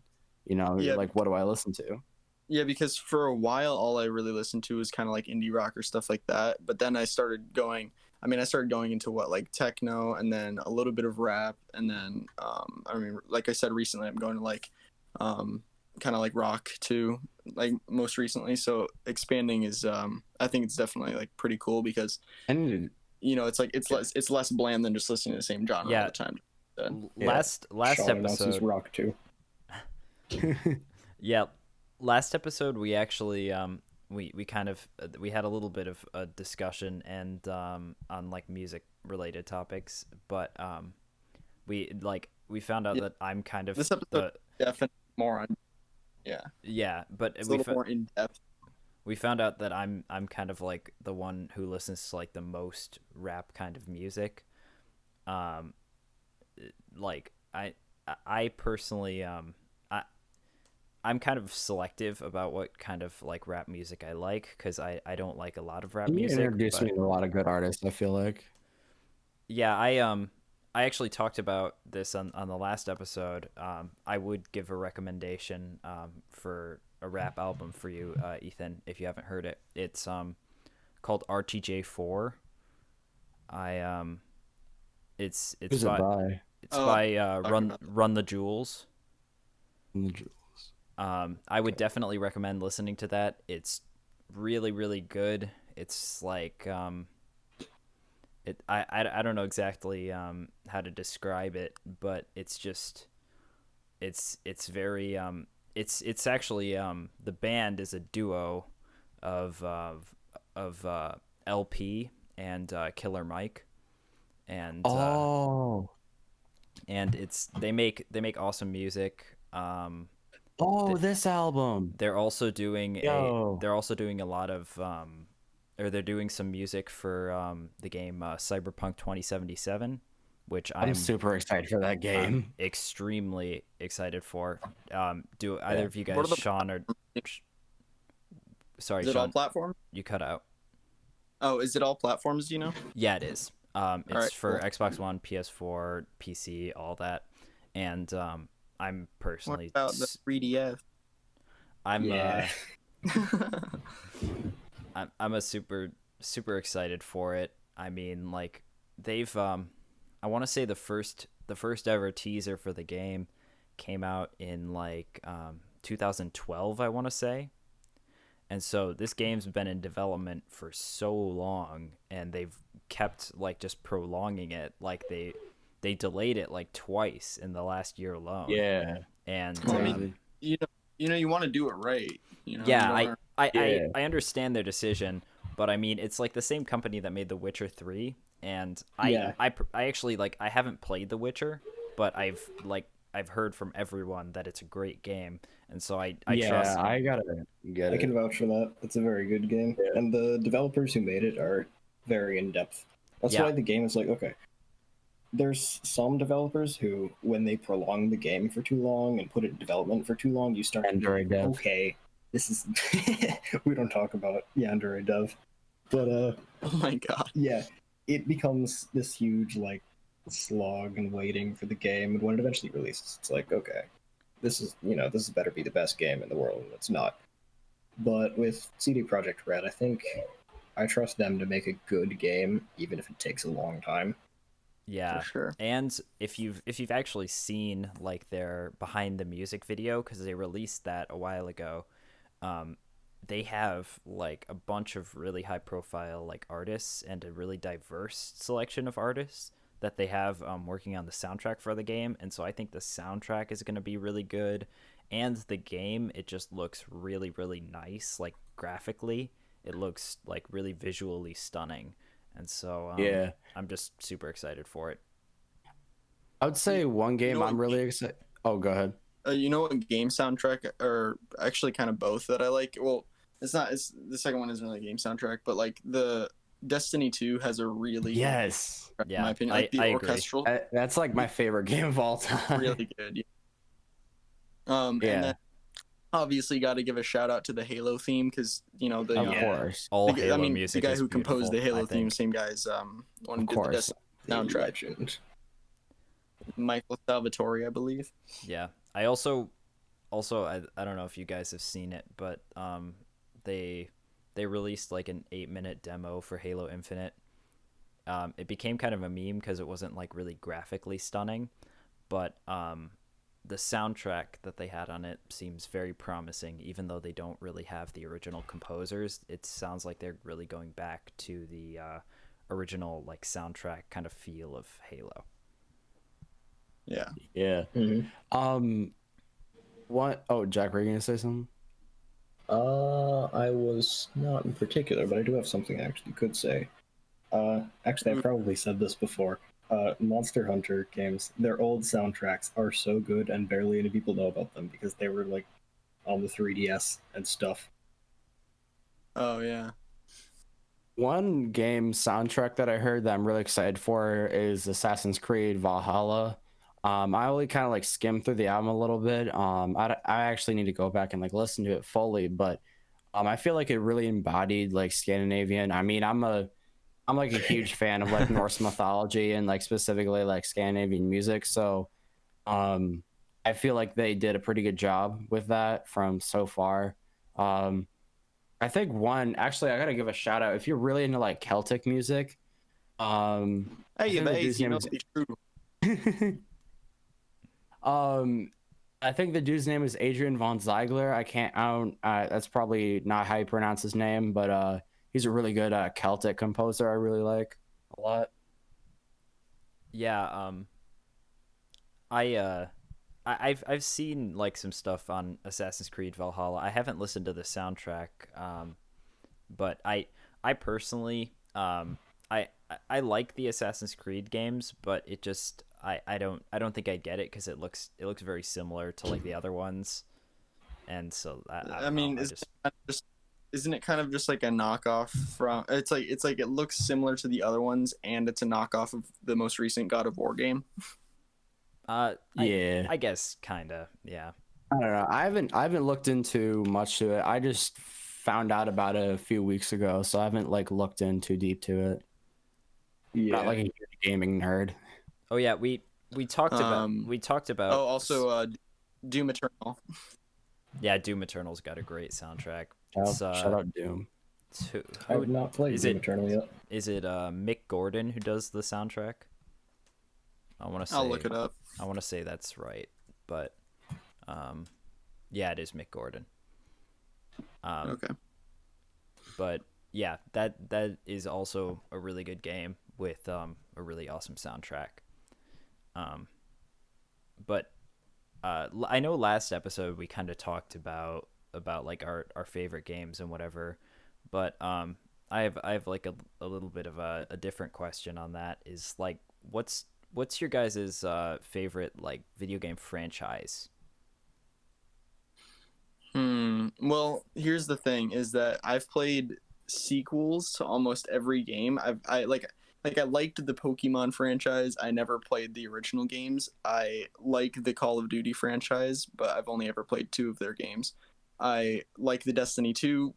you're yeah, like, what do I listen to? yeah. Because for a while, all I really listened to was kind of like indie rock or stuff like that. But then I started going. I mean, I started going into what like techno, and then a little bit of rap, and then I mean, like I said recently, I'm going to like kind of like rock too, like most recently. So expanding is I think it's definitely like pretty cool because And it's like it's less bland than just listening to the same genre all yeah, the time. yeah, last Sean announces episode, rock too. yeah, last episode we actually we kind of we had a little bit of a discussion and on like music related topics, but we found out Yeah, that I'm kind of this episode the definitely more on. Yeah, yeah, but it's a little more in depth. we found out that I'm kind of like the one who listens to like the most rap kind of music. Um, like I personally I'm kind of selective about what kind of like rap music I like because I don't like a lot of rap you music. introduced me But to a lot of good artists, I feel like. yeah, I actually talked about this on the last episode. I would give a recommendation for a rap album for you, Ethan, if you haven't heard it. It's called RTJ4. I it's Who's it by by? it's Oh, by talking about that. Run the Jewels. The Jewels. I would definitely recommend listening to that. It's really really good. It's like I don't know exactly how to describe it, but it's just it's very it's actually the band is a duo of LP and Killer Mike, and Oh, it's they make awesome music. oh, th- this album. they're also doing Yo, a lot of or they're doing some music for the game Cyberpunk 2077, which I'm super excited for that I'm game. extremely excited for. Do either Yeah. of you What guys, are the Sean or sh- sorry, Is it all Sean, platform? you cut out. Oh, is it all platforms? Do you know? Yeah, it is. All It's right, for cool. Xbox One, PS4, PC, all that, and I'm What personally, about the 3DS? I'm Yeah. I'm a super excited for it. I mean, like they've I want to say the first ever teaser for the game came out in like 2012, I want to say. And so this game's been in development for so long, and they've kept like just prolonging it. Like they delayed it like twice in the last year alone. Yeah. And Well, I mean, Crazy. you know, you want to do it right. You yeah, don't I, wanna- I, I, Yeah. I understand their decision, but I mean, it's like the same company that made The Witcher 3, and Yeah. I actually like I haven't played The Witcher, but I've heard from everyone that it's a great game, and so I Yeah, trust. I gotta get I it. can vouch for that. It's a very good game, Yeah. and the developers who made it are very in depth. That's Yeah. why the game is like, okay. There's some developers who, when they prolong the game for too long and put it in development for too long, you start to be Android like, dev. okay, this is we don't talk about Android dev, but Oh my god. yeah, it becomes this huge like slog and waiting for the game, and when it eventually releases, it's like, okay, this better be the best game in the world, and it's not. But with CD Projekt Red, I think I trust them to make a good game, even if it takes a long time. Yeah. For sure. And if you've actually seen like their behind the music video, because they released that a while ago, they have like a bunch of really high profile like artists and a really diverse selection of artists that they have working on the soundtrack for the game. And so I think the soundtrack is going to be really good, and the game, it just looks really really nice, like graphically it looks like really visually stunning. And so Yeah. I'm just super excited for it. I would say one game know I'm what really excited. Oh, go ahead. You know what game soundtrack, or actually kind of both that I like? Well, it's not. It's the second one isn't really a game soundtrack, but like the Destiny 2 has a really good Yes. soundtrack, in Yeah, my opinion. Like the I agree. orchestral, That's like my favorite game of all time. really good. Yeah. And Yeah. then obviously got to give a shout out to the Halo theme, because the Of Yeah. course. All the, Halo I mean music the guy is who composed the beautiful, I Halo theme, think. same guy's one who Of did the course. Destiny soundtrack, Legend. Michael Salvatore, I believe. Yeah. I also I don't know if you guys have seen it, but they released like an 8-minute demo for Halo Infinite. It became kind of a meme because it wasn't like really graphically stunning, but the soundtrack that they had on it seems very promising. Even though they don't really have the original composers, it sounds like they're really going back to the original like soundtrack kind of feel of Halo. Yeah. Yeah. Mhm. What? Oh, Jack, were you gonna say something? I was not in particular, but I do have something I actually could say. Actually, I probably said this before. Monster Hunter games, their old soundtracks are so good, and barely any people know about them because they were like on the 3DS and stuff. Oh yeah. One game soundtrack that I heard that I'm really excited for is Assassin's Creed Valhalla. I only kind of like skimmed through the album a little bit. I actually need to go back and like listen to it fully, but I feel like it really embodied like Scandinavian. I mean, I'm like a huge fan of like Norse mythology and like specifically like Scandinavian music. So I feel like they did a pretty good job with that from so far. I think actually I gotta give a shout out if you're really into like Celtic music. I Hey, think the the dude's AC name must is- be true. I think the dude's name is Adrian von Ziegler. I don't that's probably not how you pronounce his name, but he's a really good Celtic composer I really like a lot. Yeah, I I've seen like some stuff on Assassin's Creed Valhalla. I haven't listened to the soundtrack, but I personally I like the Assassin's Creed games, but it just I don't think I get it because it looks very similar to like the other ones, and so I I don't know. mean, I is just just isn't it kind of just like a knockoff from? It's like it looks similar to the other ones, and it's a knockoff of the most recent God of War game. Yeah. I guess kinda, yeah. I don't know. I haven't looked into much to it. I just found out about it a few weeks ago, so I haven't like looked in too deep to it. Not Yeah. like a huge gaming nerd. Oh yeah, Um. we talked about Oh, also, Doom Eternal. yeah, Doom Eternal's got a great soundtrack. Shout, It's shout out Doom. I have not played is Doom it Eternal yet. is it Mick Gordon who does the soundtrack? I want to I'll look say it up. I want to say that's right, but um, yeah, it is Mick Gordon. Okay. But yeah, that is also a really good game with a really awesome soundtrack. Um, but I know last episode we kind of talked about like our favorite games and whatever, but I have like a little bit of a different question on that. Is like what's your guys' favorite like video game franchise? Well, here's the thing: is that I've played sequels to almost every game. I liked the Pokemon franchise. I never played the original games. I like the Call of Duty franchise, but I've only ever played two of their games. I like the Destiny 2,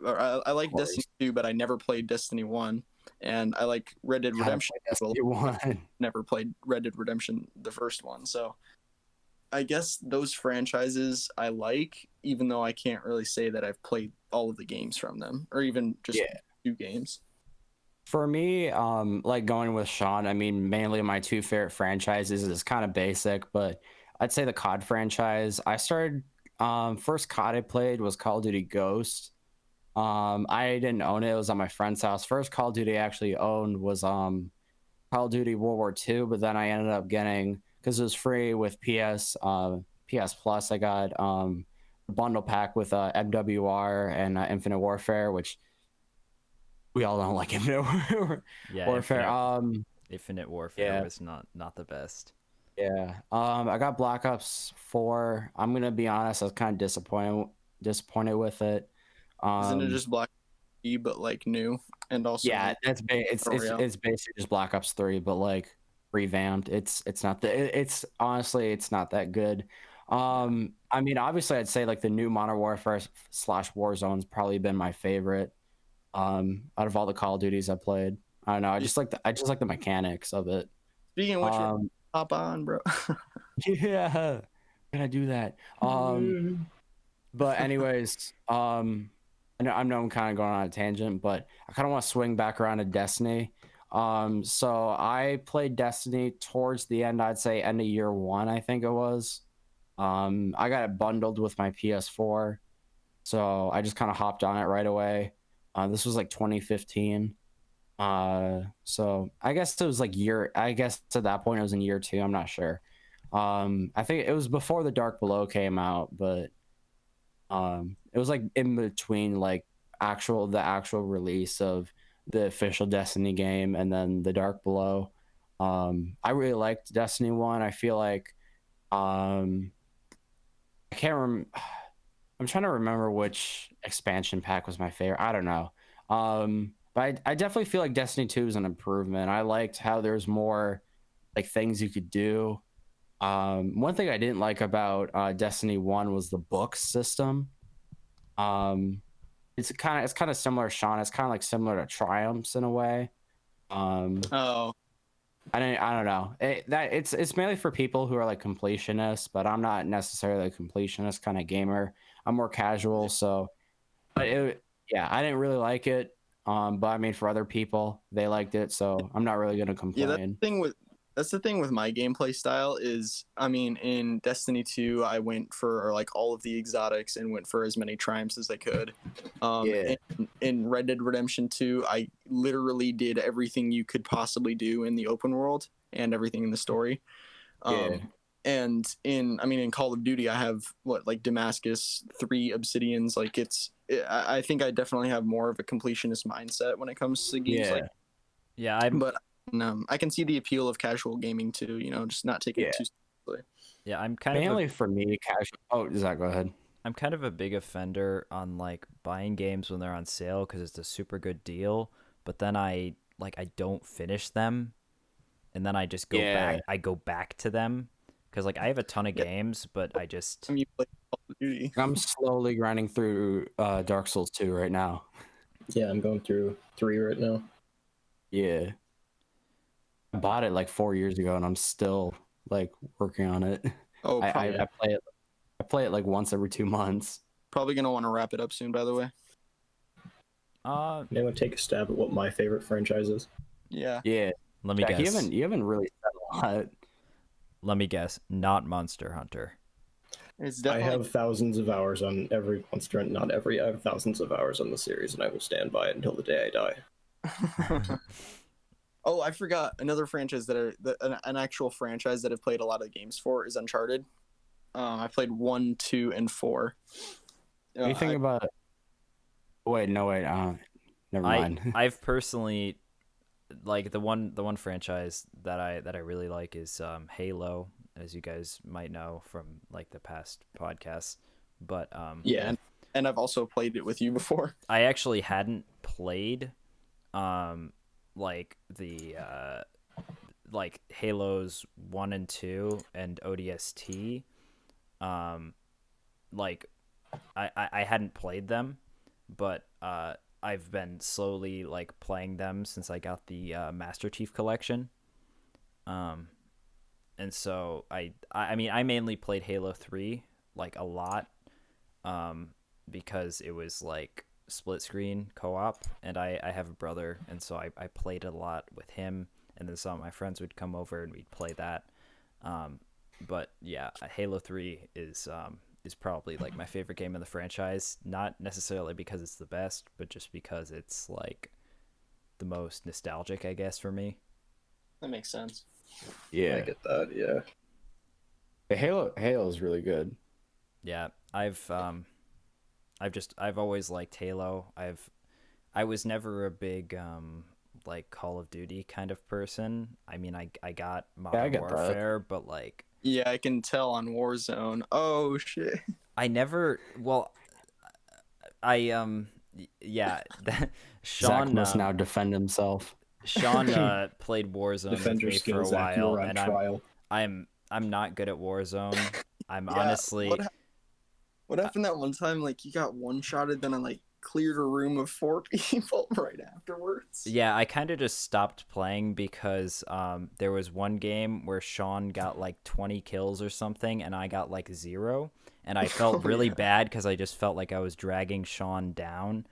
or I Of like course. Destiny 2, but I never played Destiny 1. And I like Red Dead Gotta Redemption play as well. Destiny 1. Never played Red Dead Redemption, the first one. So I guess those franchises I like, even though I can't really say that I've played all of the games from them, or even just Yeah. two games. For me, like going with Sean, I mean, mainly my two favorite franchises is kind of basic, but I'd say the COD franchise. I started, first COD I played was Call of Duty Ghost. I didn't own it. It was on my friend's house. First Call of Duty I actually owned was Call of Duty World War II, but then I ended up getting, because it was free with PS Plus, I got a bundle pack with MWR and Infinite Warfare, which we all don't like Infinite Yeah, Warfare. Infinite Warfare Yeah, was not the best. yeah. I got Black Ops 4. I'm gonna be honest, I was kind of disappointed with it. Isn't it Um, just Black Ops, but like new and also yeah, like Royale? it's basically just Black Ops 3, but like revamped. It's not the it's honestly it's not that good. I mean, obviously, I'd say like the new Modern Warfare slash Warzone's probably been my favorite. Out of all the Call of Duties I played, I don't know. I just like the mechanics of it. Speaking of which, hop on, bro. Yeah, can I do that? But anyways, I know I'm kind of going on a tangent, but I kind of want to swing back around to Destiny. So I played Destiny towards the end, I'd say end of year one, I think it was. I got it bundled with my PS4, so I just kind of hopped on it right away. This was like 2015. So I guess it was like I guess at that point it was in year two. I'm not sure. I think it was before the Dark Below came out, but it was like in between like the actual release of the official Destiny game and then the Dark Below. I really liked Destiny 1. I feel like I can't remember. I'm trying to remember which expansion pack was my favorite. I don't know. But I definitely feel like Destiny 2 is an improvement. I liked how there's more like things you could do. One thing I didn't like about Destiny 1 was the book system. Um, it's kind of similar, Sean. It's kind of like similar to Triumphs in a way. Oh, I don't know. It's mainly for people who are like completionists, but I'm not necessarily a completionist kind of gamer. I'm more casual, so but yeah, I didn't really like it. But I mean, for other people, they liked it, so I'm not really gonna yeah. complain. that's the thing with my gameplay style is, I mean, in Destiny 2, I went for like all of the exotics and went for as many triumphs as I could. Yeah. In Red Dead Redemption 2, I literally did everything you could possibly do in the open world and everything in the story. Yeah. And in Call of Duty, I have like Damascus, 3 Obsidians. Like I think I definitely have more of a completionist mindset when it comes to games. Yeah. Like, Yeah, I'm but I can see the appeal of casual gaming too. Just not taking Yeah. it too seriously. yeah, I'm kind of Mainly for me, casual. Oh, Zach, go ahead. I'm kind of a big offender on like buying games when they're on sale because it's a super good deal, but then I don't finish them, and then I just go back. Yeah. I go back to them because like I have a ton of Yeah. games, but I just I mean, you play Call of Duty. I'm slowly grinding through Dark Souls 2 right now. Yeah, I'm going through 3 right now. Yeah. I bought it like 4 years ago and I'm still like working on it. Oh, I probably, I play it like once every 2 months. probably gonna want to wrap it up soon. By the way, Anyone take a stab at what my favorite franchise is? yeah. Yeah. let me Jack, guess. you haven't really said a lot. Let me guess. Not Monster Hunter. It's I definitely. have thousands of hours on every monster, not every. I have thousands of hours on the series, and I will stand by it until the day I die. Oh, I forgot another franchise an actual franchise that I've played a lot of games for is Uncharted. I played 1, 2, and 4. Anything about it? Wait, no, wait. Never mind. I've personally like the one franchise that I really like is Halo, as you guys might know from like the past podcasts. But Yeah, and I've also played it with you before. I actually hadn't played like the like Halos 1 and 2 and ODST. Like I hadn't played them, but I've been slowly like playing them since I got the Master Chief Collection. And so I mean I mainly played Halo 3 like a lot, because it was like split screen co-op, and I have a brother, and so I played a lot with him, and then some of my friends would come over and we'd play that. But yeah, Halo 3 is probably like my favorite game in the franchise, not necessarily because it's the best, but just because it's like the most nostalgic, I guess, for me. That makes sense. I Yeah. get that. Yeah. Halo is really good. Yeah, I've always liked Halo. I was never a big like Call of Duty kind of person. I mean, I got Modern get that. Warfare, but like Yeah, I can tell on Warzone. Oh shit. I never. Well, I yeah. Zach Sean must now defend himself. Sean played Warzone Defend with your me for a skills, Zach. You while, were on and trial. I'm not good at Warzone. I'm Yeah, honestly. What happened that one time? Like you got one shotted, then I like cleared a room of 4 people right afterwards. Yeah, I kind of just stopped playing because there was one game where Sean got like 20 kills or something, and I got like 0, and I felt really bad because I just felt like I was dragging Sean down.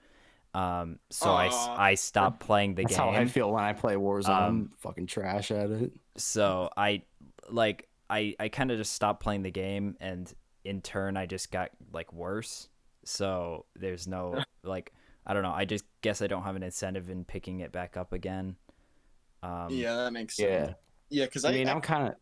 So I stopped playing the That's game. how I feel when I play Warzone. I'm fucking trash at it. So I kind of just stopped playing the game, and in turn I just got like worse. So there's no like, I don't know, I just guess I don't have an incentive in picking it back up again. Yeah, that makes Yeah. sense. Yeah, because I mean, I'm kind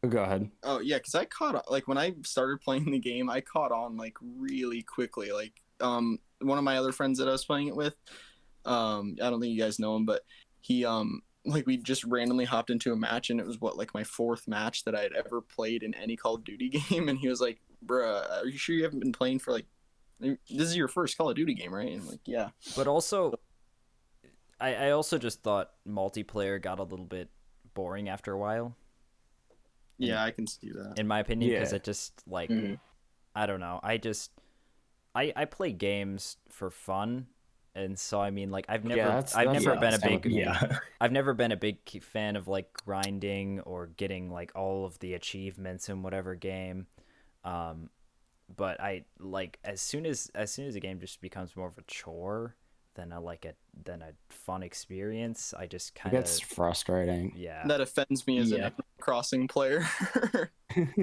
of. Go ahead. Oh yeah, because I caught like when I started playing the game, I caught on like really quickly. Like one of my other friends that I was playing it with, I don't think you guys know him, but he like we just randomly hopped into a match, and it was like my 4th match that I had ever played in any Call of Duty game, and he was like, "Bruh, are you sure you haven't been playing for like this is your first Call of Duty game, right?" And I'm like, yeah. But also, I also just thought multiplayer got a little bit boring after a while. Yeah, I can see that. In my opinion, because Yeah. it just like, Mhm. I don't know. I play games for fun, and so I mean, like I've never that's never been a that's kind of big me. Yeah. I've never been a big fan of like grinding or getting like all of the achievements in whatever game. But I like as soon as a game just becomes more of a chore, than a fun experience. I just It kind gets of frustrating. yeah. That offends me as an Yeah. Animal Crossing player.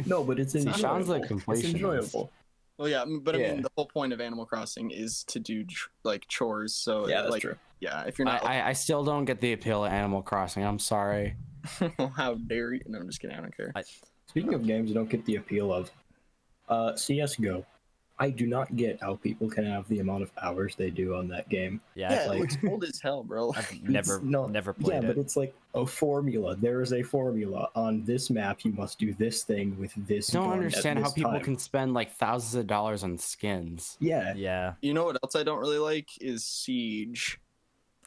No, but it's See, enjoyable. Sean's like It's completionist. enjoyable. Well, yeah, but I mean, Yeah. the whole point of Animal Crossing is to do like chores. So Yeah, that's like, true. yeah, if you're not, I still don't get the appeal of Animal Crossing. I'm sorry. how dare you? No, I'm just kidding. I don't care. Speaking of games you don't get the appeal of, CS:GO. I do not get how people can have the amount of hours they do on that game. Yeah, Yeah, it like- looks old as hell, bro. I've never Yeah, played but it. it's like a formula. There is a formula. On this map, you must do this thing with this I don't gun at understand how this people time. can spend like thousands of dollars on skins. Yeah. Yeah, You know what else I don't really like is Siege.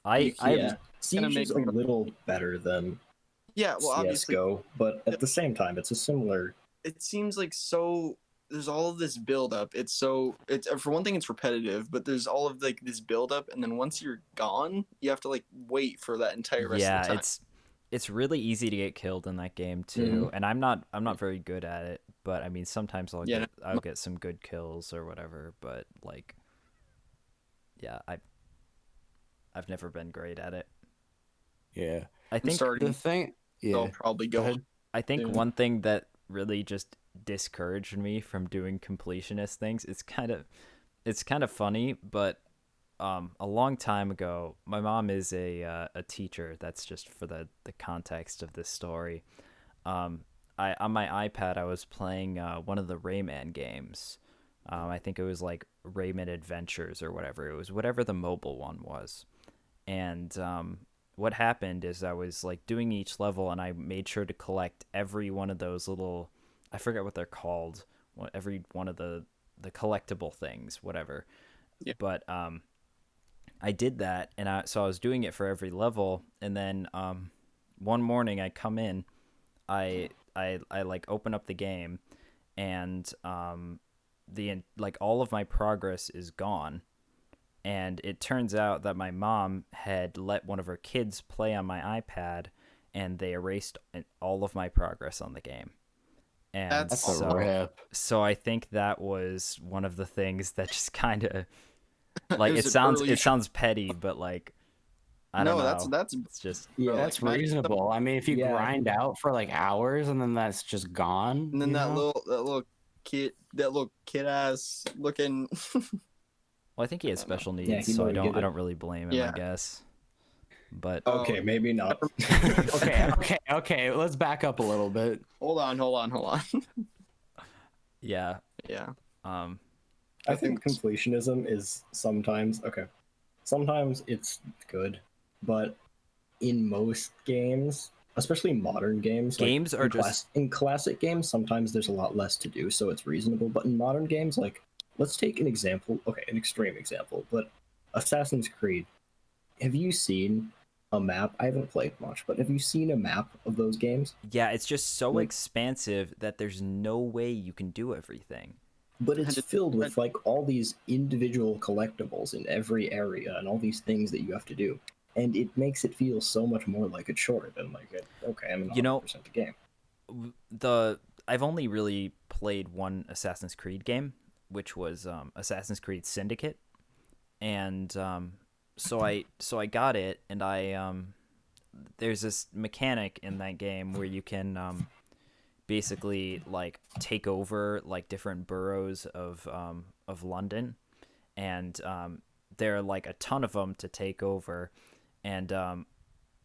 I Yeah. Siege make is a me- little better than Yeah, well, obviously, CS:GO, but at the same time, it's a similar. it seems like so. There's all of this build up. It's for one thing, it's repetitive, but there's all of like this build up, and then once you're gone, you have to like wait for that entire rest yeah, of the time. it's really easy to get killed in that game too, and I'm not very good at it, but I mean sometimes Yeah, I'll get some good kills or whatever, but like yeah, I've never been great at it. Yeah. I think starting. The thing. They'll Yeah. probably Go go. ahead. I think Yeah. one thing that really just discouraged me from doing completionist things, it's kind of funny, but a long time ago, my mom is a teacher. That's just for the context of this story. I on my iPad I was playing one of the Rayman games. I think it was like Rayman Adventures or whatever. It was whatever the mobile one was. And what happened is I was like doing each level, and I made sure to collect every one of those little, I forget what they're called, every one of the collectible things, whatever. Yeah. But I did that, and so I was doing it for every level, and then one morning I come in, I like open up the game, and like all of my progress is gone. And it turns out that my mom had let one of her kids play on my iPad, and they erased all of my progress on the game. And That's That's a rip. so I think that was one of the things that just kind of like It it was an early sounds petty, but like I don't know. that's It's just Yeah, bro, That's like, imagine reasonable. I mean, if you Yeah. grind out for like hours and then that's just gone. And then you that know? little kid ass looking. well, I think he has special needs, Yeah, he so wouldn't get I it. don't really blame him, I Yeah. guess. But Okay, maybe not. Okay. Let's back up a little bit. Hold on. yeah, Yeah. I think completionism is sometimes okay. Sometimes it's good, but in most games, especially modern games, Games are just in classic games. Sometimes there's a lot less to do, so it's reasonable. But in modern games, like let's take an example. Okay, an extreme example, but Assassin's Creed. Have you seen a map? I haven't played much, but have you seen a map of those games? yeah, it's just so Like- expansive that there's no way you can do everything. But it's And filled with like all these individual collectibles in every area and all these things that you have to do. And it makes it feel so much more like a chore than like okay, I'm in 100% the game. I've only really played one Assassin's Creed game, which was Assassin's Creed Syndicate, and so I got it, and there's this mechanic in that game where you can basically like take over like different boroughs of London, and there are like a ton of them to take over, and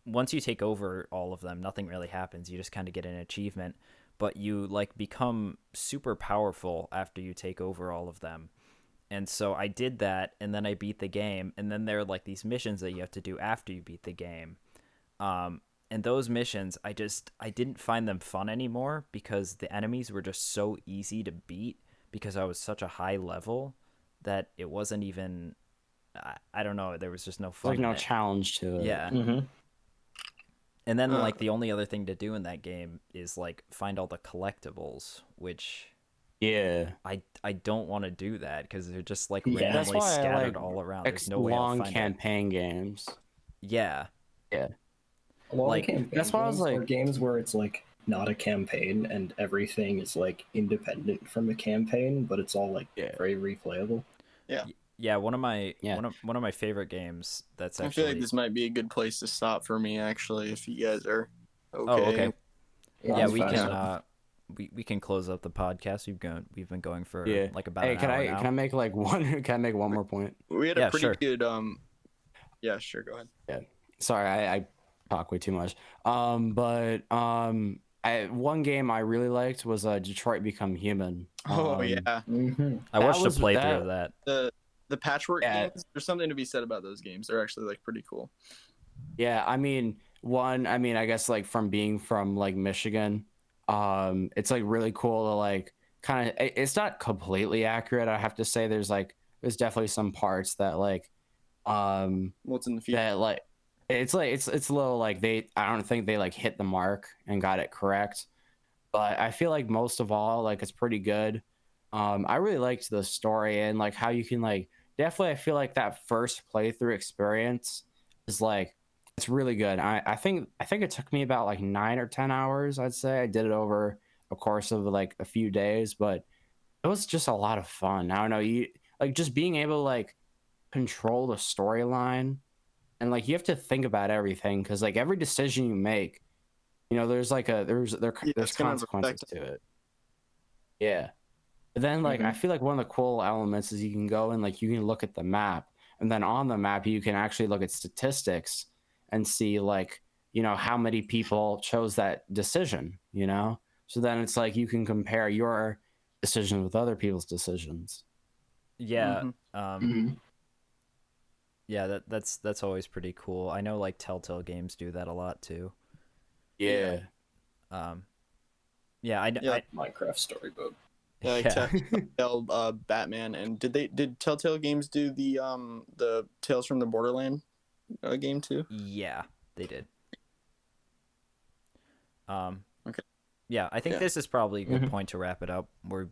once you take over all of them, nothing really happens. You just kind of get an achievement, but you like become super powerful after you take over all of them. And so I did that, and then I beat the game, and then there are like these missions that you have to do after you beat the game. And those missions, I didn't find them fun anymore because the enemies were just so easy to beat because I was such a high level that it wasn't even, I don't know, there was just no fun Like in no it. challenge to it. Yeah. Mm-hmm. And then like the only other thing to do in that game is like find all the collectibles, which Yeah. I don't want to do that because they're just like Yeah. That's randomly why I scattered like all around. There's no way I'll long find it. campaign games. Yeah. Long Like, campaign that's why I was games are like- games where it's like not a campaign and everything is like independent from a campaign, but it's all like Yeah. very replayable. Yeah, one of my Yeah. one of my favorite games. That's I actually. feel like this might be a good place to stop for me, actually, if you guys are okay. Oh, okay. Yeah, that's we fine. can. We can close up the podcast. We've been going for Yeah. like about Hey, an can hour I now. can I make like one? Can I make one more point? We had Yeah, a pretty sure. good. Yeah, sure. Go ahead. Sorry, I talk way too much. One game I really liked was Detroit Become Human. Oh yeah, I watched a was- playthrough that- of that. the patchwork Yeah. games. There's something to be said about those games. They're actually like pretty cool. Yeah, I mean, I guess like from being from like Michigan, it's like really cool to like kind of. It's not completely accurate. I have to say, there's definitely some parts that like, What's in the future? that like, it's a little like I don't think they like hit the mark and got it correct, but I feel like most of all, like it's pretty good. I really liked the story and like how you can like definitely. I feel like that first playthrough experience is like it's really good. I think it took me about like 9 or 10 hours. I'd say I did it over a course of like a few days, but it was just a lot of fun. I don't know, you like just being able to like control the storyline and like you have to think about everything because like every decision you make, there's like there's it's gonna have consequences effect. to it. Yeah. But then like I feel like one of the cool elements is you can go and like you can look at the map and then on the map you can actually look at statistics and see like how many people chose that decision. So then it's like you can compare your decisions with other people's decisions. Yeah. Mhm. Yeah. That's always pretty cool. I know like Telltale games do that a lot too. Yeah. Yeah. Yeah. Minecraft storybook. Yeah, like Yeah. Telltale, Batman, and did Telltale Games do the Tales from the Borderland game too? Yeah, they did. Okay. Yeah, I think Yeah. this is probably a good point to wrap it up.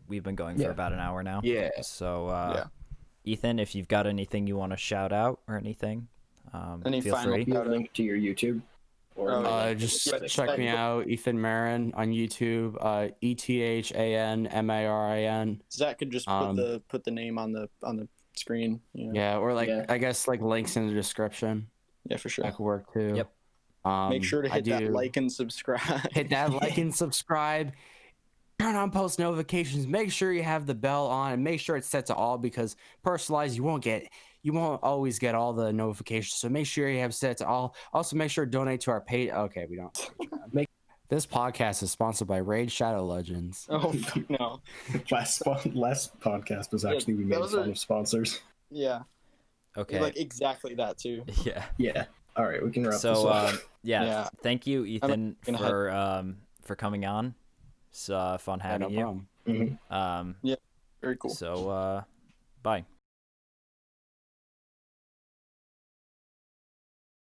We've been going for Yeah. about an hour now. Yeah. So, Yeah. Ethan, if you've got anything you want to shout out or anything, Any feel final free. Be a link to your YouTube. Or Oh, yeah. Just Yeah, check me Zach- out, Ethan Marin on YouTube. ETHANMARIN. Zach could just put the name on the screen. Yeah, or like Yeah. I guess like links in the description. Yeah, for sure. That could work too. Yep. Make sure to I hit that do- like and subscribe. hit that like and subscribe. Turn on post notifications. Make sure you have the bell on and make sure it's set to all because personalized you won't always get all the notifications. So make sure you have set to all. Also make sure to donate to our page. Okay, we don't. This podcast is sponsored by Raid Shadow Legends. Oh no. last podcast was actually we made those fun are- of sponsors. Yeah. Okay. Like exactly that too. Yeah. Yeah. All right, we can wrap this So, up. yeah. Yeah. Thank you, Ethan, gonna for coming on. It's fun Yeah, having no you. problem. Mhm. Very cool. So, bye.